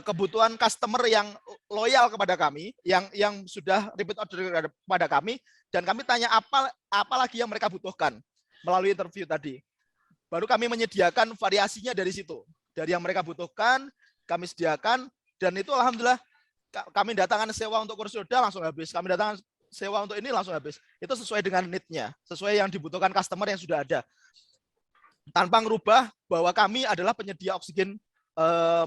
kebutuhan customer yang loyal kepada kami, yang sudah repeat order kepada kami, dan kami tanya apa lagi yang mereka butuhkan melalui interview tadi. Baru kami menyediakan variasinya dari situ. Dari yang mereka butuhkan, kami sediakan, dan itu alhamdulillah kami datangkan sewa untuk kursi roda langsung habis, kami datangkan sewa untuk ini langsung habis. Itu sesuai dengan need-nya, sesuai yang dibutuhkan customer yang sudah ada. Tanpa merubah bahwa kami adalah penyedia oksigen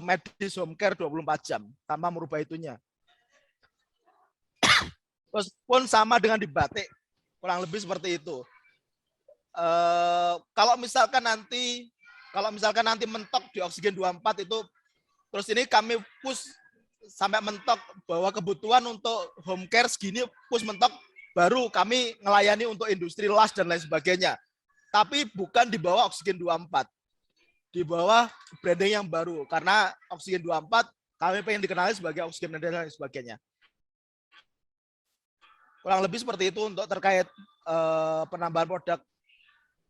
medis home care 24 jam, tanpa merubah itunya. Terus pun sama dengan di batik, kurang lebih seperti itu. Kalau misalkan nanti mentok di Oksigen 24 itu, terus ini kami push sampai mentok bahwa kebutuhan untuk home care segini push mentok, baru kami melayani untuk industri las dan lain sebagainya. Tapi bukan di bawah Oksigen 24, di bawah branding yang baru, karena Oksigen 24 kami pengen dikenali sebagai oksigen dan lain sebagainya. Kurang lebih seperti itu untuk terkait penambahan produk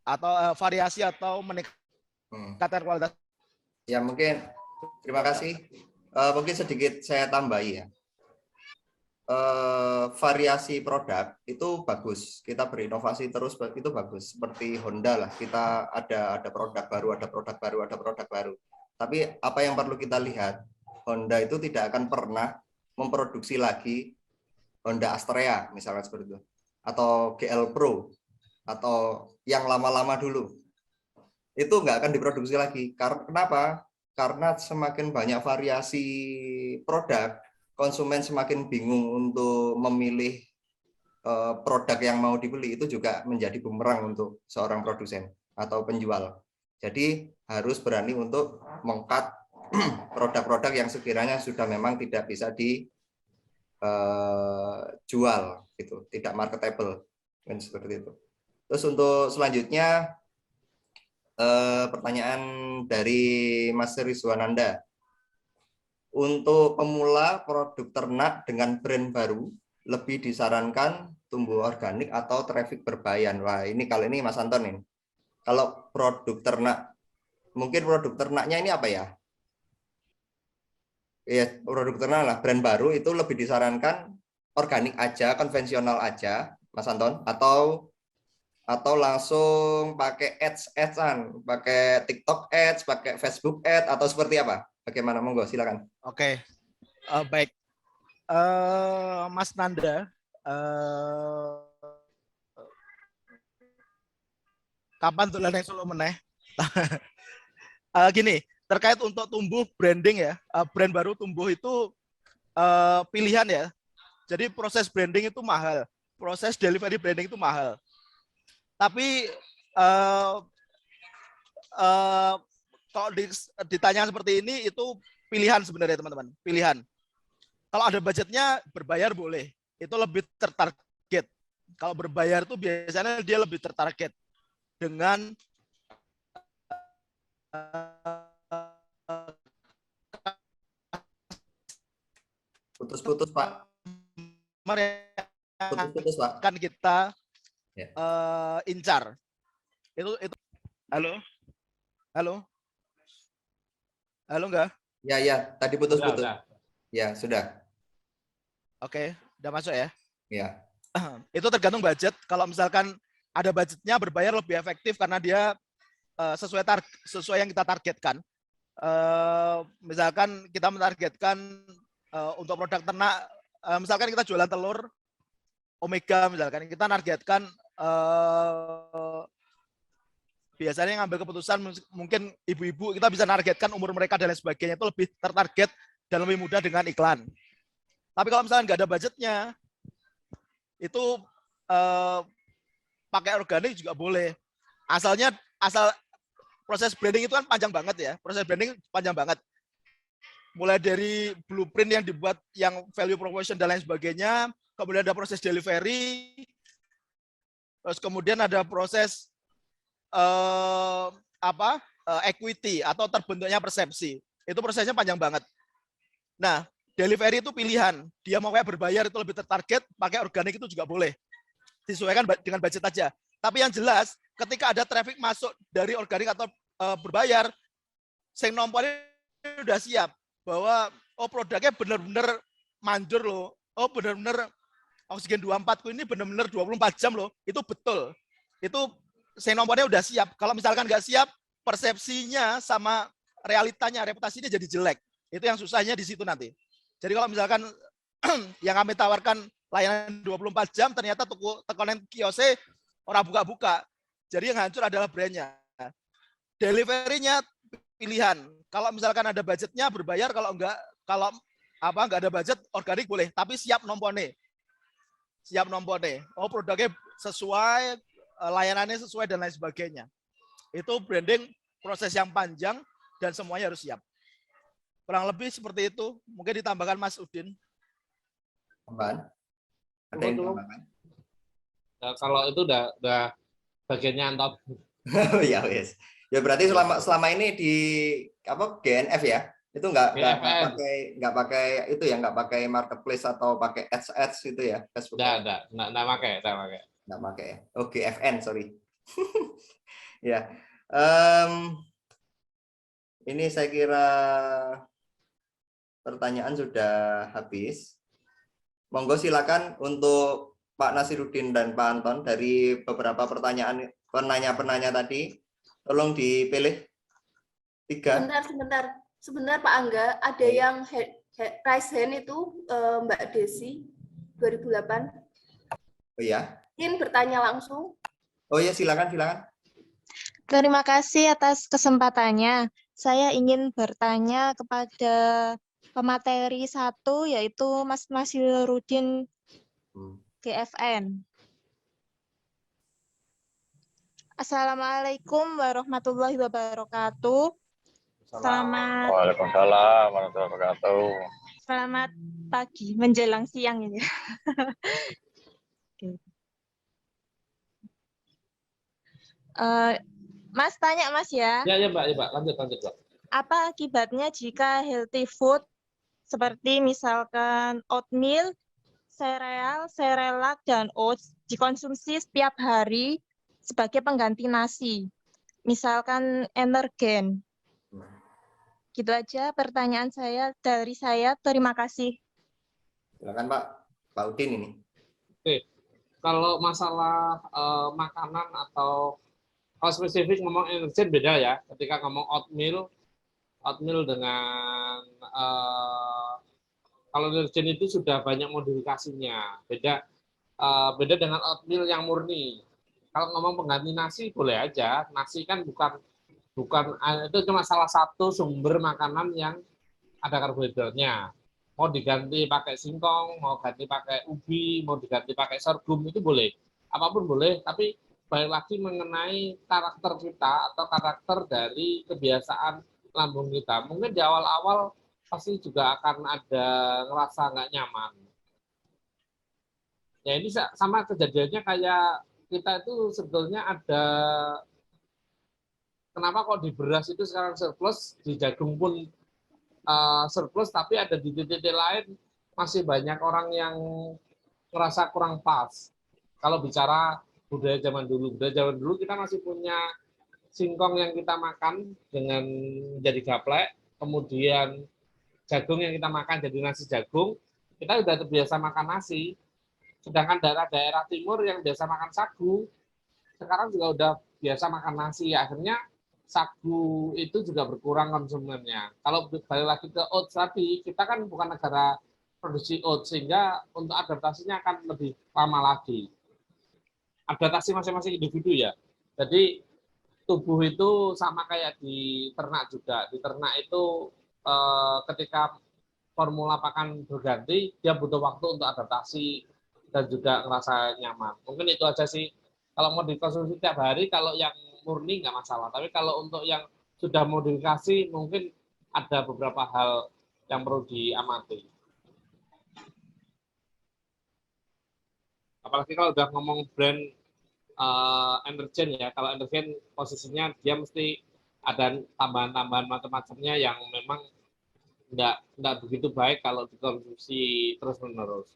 atau variasi atau meningkatkan kualitas. Ya mungkin, terima kasih. Mungkin sedikit saya tambahi ya. Variasi produk itu bagus, kita berinovasi terus itu bagus. Seperti Honda lah, kita ada produk baru, ada produk baru, ada produk baru. Tapi apa yang perlu kita lihat, Honda itu tidak akan pernah memproduksi lagi Honda Astrea misalnya seperti itu, atau GL Pro, atau yang lama-lama dulu. Itu nggak akan diproduksi lagi. Kenapa? Karena semakin banyak variasi produk, konsumen semakin bingung untuk memilih produk yang mau dibeli. Itu juga menjadi bumerang untuk seorang produsen atau penjual. Jadi harus berani untuk meng-cut produk-produk yang sekiranya sudah memang tidak bisa dijual, gitu, tidak marketable, seperti itu. Terus untuk selanjutnya pertanyaan dari Mas Rizwananda. Untuk pemula produk ternak dengan brand baru, lebih disarankan tumbuh organik atau traffic berbayar. Wah, ini kalau ini Mas Anton ini. Kalau produk ternak, mungkin produk ternaknya ini apa ya? Ya, produk ternak lah, brand baru itu lebih disarankan organik aja, konvensional aja, Mas Anton, atau langsung pakai ads-an, pakai TikTok ads, pakai Facebook ads, atau seperti apa? Bagaimana, monggo silakan. Oke, baik, Mas Nanda, kapan tuh yang solo meneh? Gini, terkait untuk tumbuh branding ya, brand baru tumbuh itu pilihan ya. Jadi proses branding itu mahal, proses delivery branding itu mahal. Tapi kalau ditanya seperti ini, itu pilihan sebenarnya teman-teman, pilihan. Kalau ada budgetnya berbayar boleh, itu lebih tertarget. Kalau berbayar itu biasanya dia lebih tertarget dengan putus-putus Pak, putus-putus Pak, kan kita ya. Incar. Itu halo enggak? Ya tadi putus-putus. Ya, sudah. Oke, udah masuk ya. Ya. Itu tergantung budget. Kalau misalkan ada budgetnya, berbayar lebih efektif karena dia sesuai yang kita targetkan. Misalkan kita mentargetkan untuk produk ternak, misalkan kita jualan telur Omega, misalkan kita targetkan biasanya ngambil keputusan mungkin ibu-ibu, kita bisa targetkan umur mereka dan lain sebagainya, itu lebih tertarget dan lebih mudah dengan iklan. Tapi kalau misalnya nggak ada budgetnya, itu pakai organik juga boleh. Asal proses branding itu kan panjang banget ya. Proses branding panjang banget. Mulai dari blueprint yang dibuat, yang value proposition dan lain sebagainya, kemudian ada proses delivery, terus kemudian ada proses equity atau terbentuknya persepsi. Itu prosesnya panjang banget. Nah, delivery itu pilihan. Dia mau kayak berbayar itu lebih tertarget, pakai organik itu juga boleh. Disesuaikan dengan budget aja. Tapi yang jelas, ketika ada traffic masuk dari organik atau berbayar, sing nompornya udah siap bahwa produknya benar-benar manjur loh. Benar-benar oksigen 24 ku ini benar-benar 24 jam loh. Itu betul. Itu sing nompornya udah siap. Kalau misalkan nggak siap, persepsinya sama realitanya, reputasinya jadi jelek. Itu yang susahnya di situ nanti. Jadi kalau misalkan yang kami tawarkan layanan 24 jam, ternyata tekonen kiosnya orang buka-buka. Jadi yang hancur adalah brandnya. Delivery-nya pilihan. Kalau misalkan ada budgetnya berbayar, kalau enggak ada budget organik boleh, tapi siap nompone. Siap nompone. Produknya sesuai, layanannya sesuai dan lain sebagainya. Itu branding proses yang panjang dan semuanya harus siap. Kurang lebih seperti itu. Mungkin ditambahkan Mas Udin. Tambahan? Ada yang tambahkan? Ya, kalau itu udah bagiannya Anton. Ya wes. Ya berarti selama ini di GNF ya, itu nggak pakai itu ya, nggak pakai marketplace atau pakai ads itu ya, Facebook. Nggak pakai. Nggak pakai. Oh, GFN, sorry. Ya. Ini saya kira pertanyaan sudah habis. Monggo silakan untuk Pak Nasiruddin dan Pak Anton dari beberapa pertanyaan penanya tadi. Tolong dipilih 3. Sebentar Pak Angga, ada yang raise hand itu Mbak Desi 2008. Oh ya. Mungkin bertanya langsung. Oh ya, silakan. Terima kasih atas kesempatannya. Saya ingin bertanya kepada pemateri 1, yaitu Mas Nasiruddin GFN. Assalamualaikum warahmatullahi wabarakatuh. Waalaikumsalam warahmatullahi wabarakatuh. Selamat pagi, menjelang siang ini. Mas tanya Mas ya. Ya Mbak, lanjut Mbak. Apa akibatnya jika healthy food seperti misalkan oatmeal, sereal, serelak, dan oats dikonsumsi setiap hari sebagai pengganti nasi, misalkan energen? Gitu aja pertanyaan dari saya. Terima kasih. Silakan Pak Udin ini. Oke, kalau masalah makanan atau kalau spesifik ngomong energen beda ya. Ketika ngomong oatmeal dengan kalau energen itu sudah banyak modifikasinya. Beda dengan oatmeal yang murni. Kalau ngomong pengganti nasi boleh aja. Nasi kan bukan itu cuma salah satu sumber makanan yang ada karbohidratnya. Mau diganti pakai singkong, mau ganti pakai ubi, mau diganti pakai sorghum, itu boleh. Apapun boleh, tapi balik lagi mengenai karakter kita atau karakter dari kebiasaan lambung kita. Mungkin di awal-awal pasti juga akan ada ngerasa nggak nyaman. Ya ini sama kejadiannya kayak kita itu sebetulnya ada, kenapa kok di beras itu sekarang surplus, di jagung pun surplus, tapi ada di titik lain masih banyak orang yang merasa kurang pas. Kalau bicara budaya zaman dulu kita masih punya singkong yang kita makan dengan jadi gaplek, kemudian jagung yang kita makan jadi nasi jagung, kita udah terbiasa makan nasi. Sedangkan daerah-daerah timur yang biasa makan sagu, sekarang juga udah biasa makan nasi. Akhirnya sagu itu juga berkurang konsumennya. Kalau balik lagi ke oats tadi, kita kan bukan negara produksi oats, sehingga untuk adaptasinya akan lebih lama lagi. Adaptasi masing-masing individu ya. Jadi tubuh itu sama kayak di ternak juga. Di ternak itu ketika formula pakan berganti, dia butuh waktu untuk adaptasi dan juga ngerasa nyaman. Mungkin itu aja sih. Kalau mau dikonsumsi tiap hari, kalau yang murni nggak masalah. Tapi kalau untuk yang sudah modifikasi, mungkin ada beberapa hal yang perlu diamati. Apalagi kalau udah ngomong brand Energen ya, kalau Energen posisinya dia mesti ada tambahan-tambahan macam-macamnya yang memang nggak begitu baik kalau dikonsumsi terus-menerus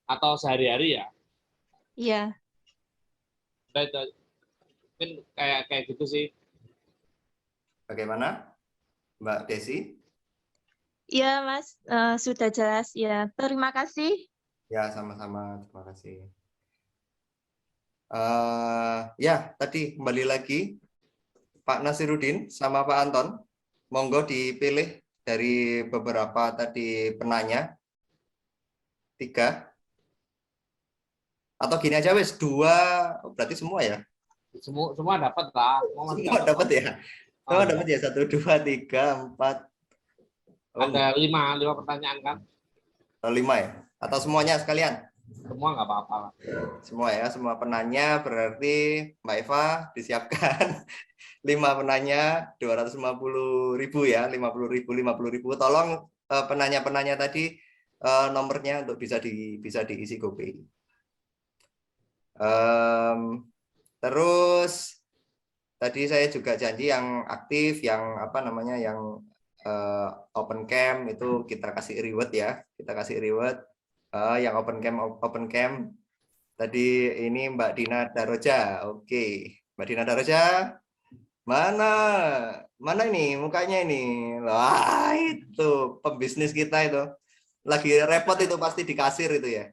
atau sehari-hari ya. Iya. Mungkin kayak gitu sih. Bagaimana, Mbak Desi? Iya, Mas. Sudah jelas. Ya, terima kasih. Ya, sama-sama. Terima kasih. Ya, tadi kembali lagi Pak Nasirudin sama Pak Anton. Monggo dipilih dari beberapa tadi penanya. 3. Atau gini aja wes, 2, berarti semua ya? Semua dapat lah. Semua dapat ya? Semua dapat ya? 1, 2, 3, 4. Ada 5 pertanyaan kan? 5 ya? Atau semuanya sekalian? Semua nggak apa-apa. Semua ya, semua penanya berarti Mbak Eva disiapkan 5 penanya 250.000 ya, 50.000. Tolong penanya-penanya tadi nomornya untuk bisa diisi GoPay. Terus tadi saya juga janji yang aktif, yang yang open camp itu kita kasih reward ya, kita kasih reward. Yang open camp tadi ini Mbak Dina Daroja. Oke, Mbak Dina Daroja, mana ini mukanya ini? Wah, itu pembisnis kita itu lagi repot itu, pasti di kasir itu ya.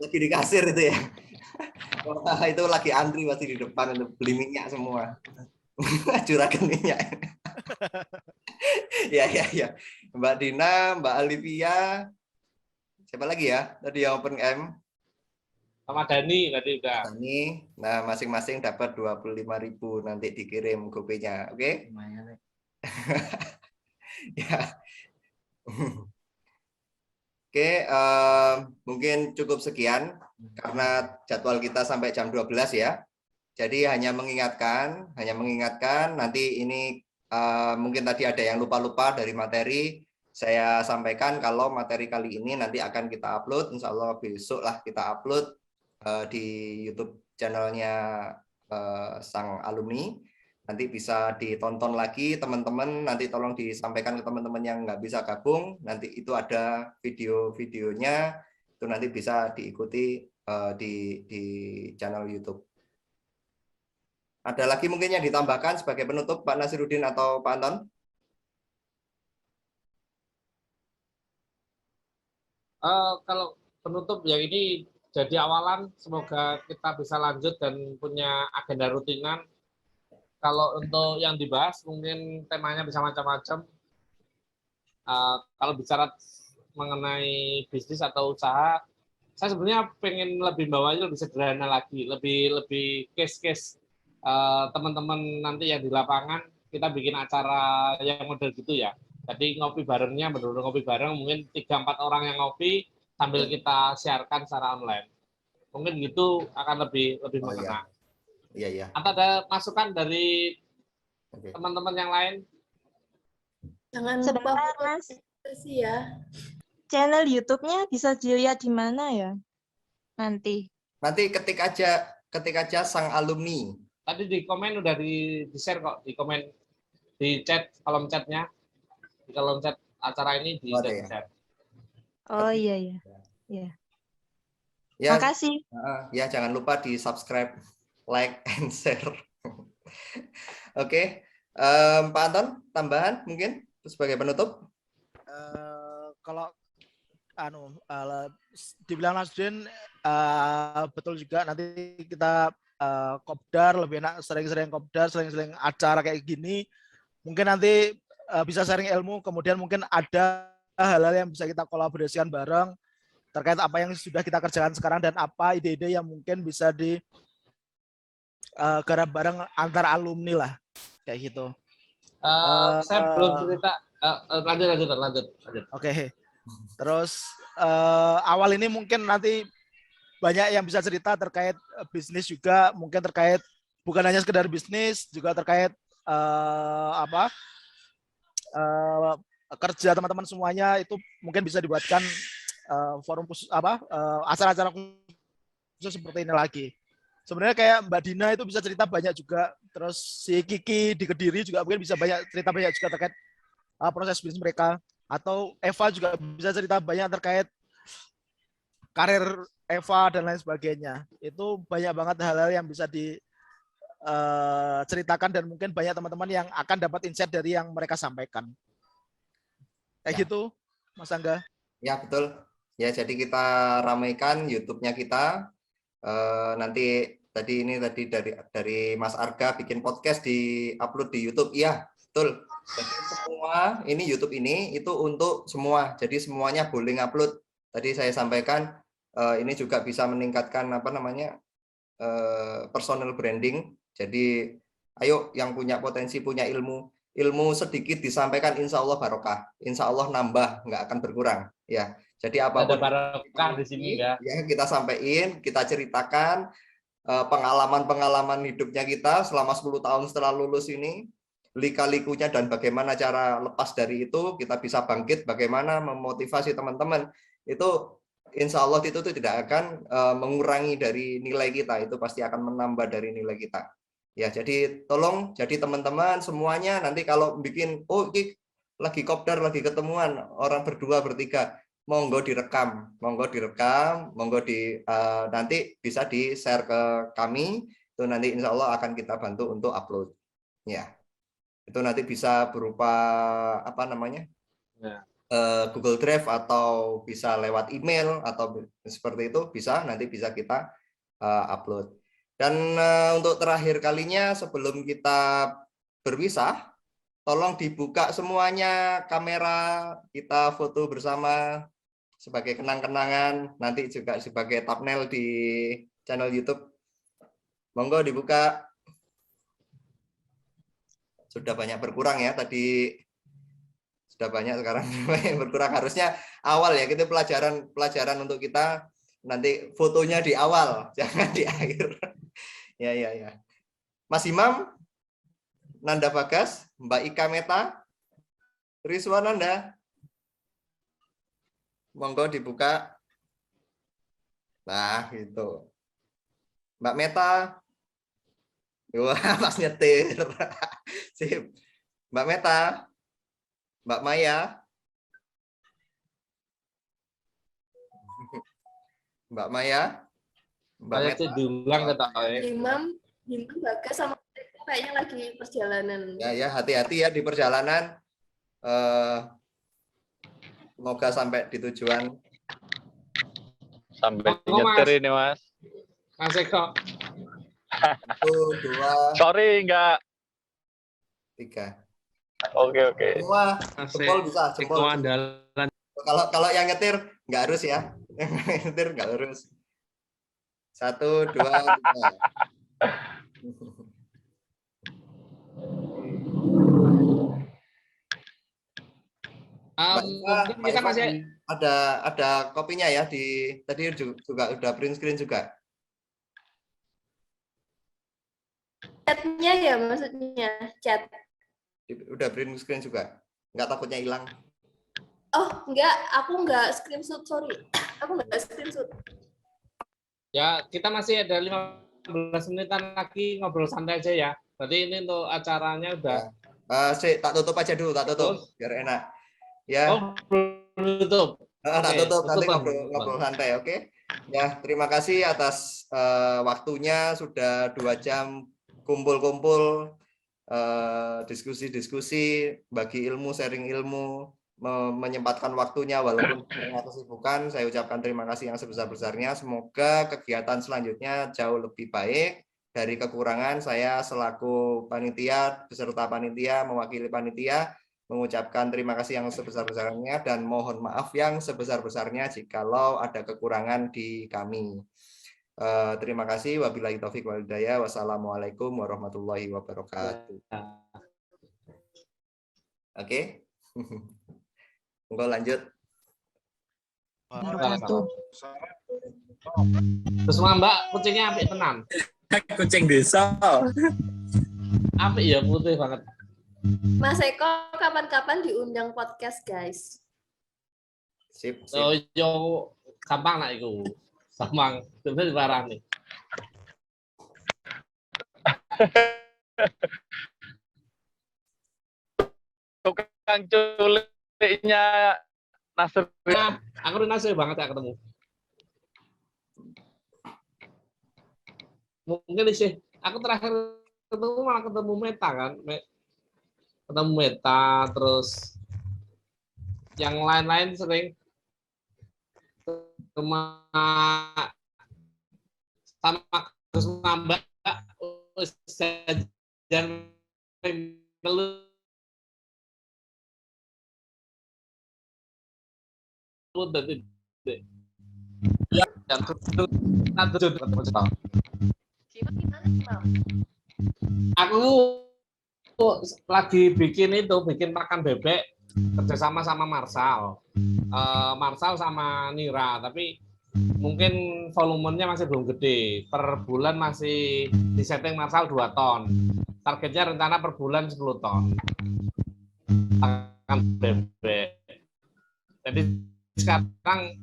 Lagi di kasir itu ya. Wah, itu lagi antri pasti di depan untuk beli minyak semua. Juragan minyak. Ya. Mbak Dina, Mbak Olivia, siapa lagi ya? Tadi yang open camp. Sama Dani tadi udah. Dani. Nah, masing-masing dapat 25.000 nanti dikirim GoPay-nya. Oke? Lumayan. Ya. Oke, mungkin cukup sekian karena jadwal kita sampai jam 12 ya. Jadi hanya mengingatkan nanti ini mungkin tadi ada yang lupa-lupa dari materi. Saya sampaikan kalau materi kali ini nanti akan kita upload, insya Allah besok lah kita upload di YouTube channelnya Sang Alumni. Nanti bisa ditonton lagi teman-teman, nanti tolong disampaikan ke teman-teman yang nggak bisa gabung, nanti itu ada video-videonya, itu nanti bisa diikuti di channel YouTube. Ada lagi mungkin yang ditambahkan sebagai penutup Pak Nasirudin atau Pak Anton? Kalau penutup yang ini jadi awalan, semoga kita bisa lanjut dan punya agenda rutinan. Kalau untuk yang dibahas mungkin temanya bisa macam-macam. Kalau bicara mengenai bisnis atau usaha, saya sebenarnya pengen lebih bawahnya lebih sederhana lagi, lebih case-case teman-teman nanti yang di lapangan, kita bikin acara yang model gitu ya. Jadi ngopi barengnya, benar-benar ngopi bareng, mungkin 3-4 orang yang ngopi sambil kita siarkan secara online. Mungkin gitu akan lebih mengena. Iya. Atau ada masukan dari teman-teman yang lain? Jangan lupa Sebentar, Mas. sih ya. Channel YouTube-nya bisa dilihat di mana ya? Nanti ketik aja Sang Alumni. Tadi di komen udah di-share kok, di komen di chat, kolom chatnya, di kolom chat acara ini di chat. Oh iya. Ya. Makasih. Ya, jangan lupa di subscribe, like, and share. Oke, Pak Anton, tambahan mungkin sebagai penutup? Kalau dibilang Nasdin betul juga, nanti kita kopdar lebih enak, sering-sering kopdar, sering-sering acara kayak gini, mungkin nanti bisa sharing ilmu, kemudian mungkin ada hal-hal yang bisa kita kolaborasikan bareng terkait apa yang sudah kita kerjakan sekarang dan apa ide-ide yang mungkin bisa garap bareng antar alumni lah kayak gitu. Saya belum cerita. Lanjut. Oke. Terus awal ini mungkin nanti banyak yang bisa cerita terkait bisnis juga, mungkin terkait bukan hanya sekedar bisnis, juga terkait kerja teman-teman semuanya, itu mungkin bisa dibuatkan forum khusus acara-acara khusus seperti ini lagi. Sebenarnya kayak Mbak Dina itu bisa cerita banyak juga, terus si Kiki di Kediri juga mungkin bisa cerita banyak juga terkait proses bisnis mereka, atau Eva juga bisa cerita banyak terkait karir Eva dan lain sebagainya. Itu banyak banget hal-hal yang bisa diceritakan dan mungkin banyak teman-teman yang akan dapat insight dari yang mereka sampaikan. Kayak gitu, Mas Angga. Ya, betul. Ya, jadi kita ramaikan YouTube-nya kita. Nanti tadi dari Mas Arga bikin podcast di-upload di YouTube. Iya, betul. Jadi semua ini YouTube ini itu untuk semua. Jadi semuanya boleh ngupload. Tadi saya sampaikan ini juga bisa meningkatkan personal branding. Jadi ayo yang punya potensi, punya ilmu sedikit disampaikan, insya Allah barokah, insya Allah nambah, nggak akan berkurang. Ya, jadi apapun ada barokah di sini ya. Kita sampaikan, kita ceritakan pengalaman hidupnya kita selama 10 tahun setelah lulus ini, lika-likunya dan bagaimana cara lepas dari itu, kita bisa bangkit, bagaimana memotivasi teman-teman. Itu insya Allah itu tidak akan mengurangi dari nilai kita, itu pasti akan menambah dari nilai kita. Ya, jadi tolong, jadi teman-teman semuanya nanti kalau bikin, ini lagi kopdar, lagi ketemuan orang berdua bertiga, monggo direkam, nanti bisa di share ke kami, itu nanti insya Allah akan kita bantu untuk upload. Ya, itu nanti bisa berupa Google Drive atau bisa lewat email atau seperti itu, nanti bisa kita upload. Dan untuk terakhir kalinya sebelum kita berpisah, tolong dibuka semuanya kamera, kita foto bersama sebagai kenang-kenangan, nanti juga sebagai thumbnail di channel YouTube. Monggo dibuka. Sudah banyak berkurang ya, tadi sudah banyak, sekarang berkurang. Harusnya awal ya, kita pelajaran untuk kita nanti fotonya di awal, jangan di akhir. Ya. Mas Imam, Nanda Bagas, Mbak Ika Meta, Rizwananda, monggo dibuka. Nah, gitu. Mbak Meta, wah, Mas nyetir. Sip. Mbak Meta, Mbak Maya, Mbak Maya, Mbak Meta. Diulang kata Imam Bagas sama Eko kayaknya lagi perjalanan. Ya, hati-hati ya di perjalanan. Semoga sampai di tujuan. Sampai nyetir ini, Mas. Mas Eko. 1, 2, Sorry, enggak. 3. Oke. Semua jempol bisa, jempol. Andalan. Kalau yang nyetir nggak harus ya. Yang nyetir nggak harus. 1, 2, 3. Mungkin kita masih ada kopinya ya, tadi juga udah print screen juga. Chatnya ya, maksudnya chat. Udah print screen juga, nggak takutnya hilang. Oh enggak, aku enggak screenshot, sorry. Aku enggak screenshot. ya, kita masih ada 15 menitan lagi ngobrol santai aja ya. Berarti ini untuk acaranya udah. Tak tutup aja dulu, tak tutup biar enak. Ya. Oh, belum tutup. Tak tutup, nanti Bang. ngobrol santai, oke? Ya, terima kasih atas waktunya, sudah 2 jam kumpul-kumpul, diskusi-diskusi, bagi ilmu, sharing ilmu. menyempatkan waktunya walaupun punya kesibukan. Saya ucapkan terima kasih yang sebesar-besarnya. Semoga kegiatan selanjutnya jauh lebih baik. Dari kekurangan, saya selaku panitia, beserta panitia, mewakili panitia, mengucapkan terima kasih yang sebesar-besarnya dan mohon maaf yang sebesar-besarnya jikalau ada kekurangan di kami. Terima kasih. Wabillahi taufik wal hidayah. Wassalamualaikum warahmatullahi wabarakatuh. Oke. Enggak lanjut. Terus Mbak kucingnya apik tenan. Kucing desa. Apik ya, putih banget. Mas Eko kapan-kapan diundang podcast, guys. Sip, sip. Oh, yo gampang lah iku. Gampang, sebenarnya diparani. Tukang culiknya Nasir. Nah, aku udah nasib banget ya ketemu. Mungkin sih, aku terakhir ketemu malah ketemu Meta kan. Ketemu Meta, terus yang lain-lain sering sama Gus Mamba jajan ngeluh dari ya aku lagi bikin pakan bebek kerjasama sama Marsal sama Nira, tapi mungkin volumenya masih belum gede. Per bulan masih disetting Marsal 2 ton. Targetnya rencana per bulan 10 ton. Pakan bebek. Jadi sekarang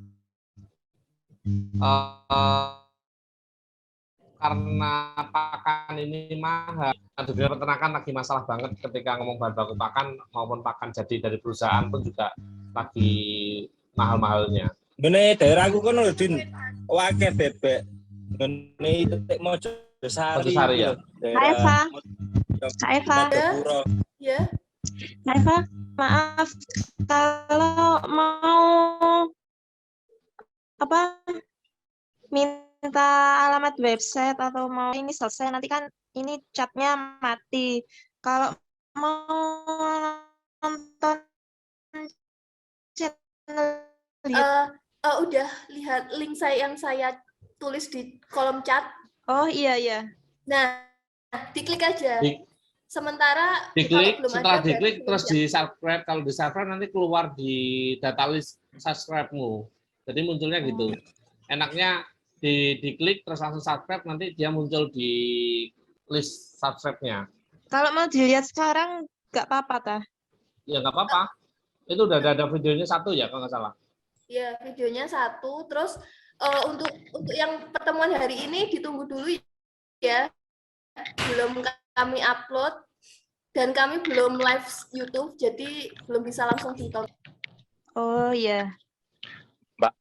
karena pakan ini mahal, dunia peternakan lagi masalah banget ketika ngomong bahan baku pakan maupun pakan jadi dari perusahaan pun juga lagi mahal-mahalnya. Bene daerahku kan lho Din, wake bebek. Bene Mojosari ya. Kak Eva. Ya. Kak Eva, maaf kalau mau minta alamat website atau mau ini selesai, nanti kan ini chatnya mati. Kalau mau nonton channel udah lihat link yang saya tulis di kolom chat. Oh iya. Nah, diklik aja. Sementara Diklik, belum setelah ada, diklik terus di subscribe. Kalau di subscribe nanti keluar di data list subscribe-mu. Jadi munculnya gitu. Enaknya diklik terus langsung subscribe, nanti dia muncul di list subscribe-nya. Kalau mau dilihat sekarang nggak apa-apa tah? Ya nggak apa-apa. Itu udah ada videonya 1 ya kalau nggak salah. Ya, videonya 1. Terus untuk yang pertemuan hari ini ditunggu dulu ya. Belum kami upload dan kami belum live YouTube, jadi belum bisa langsung ditonton. Oh iya. Mbak.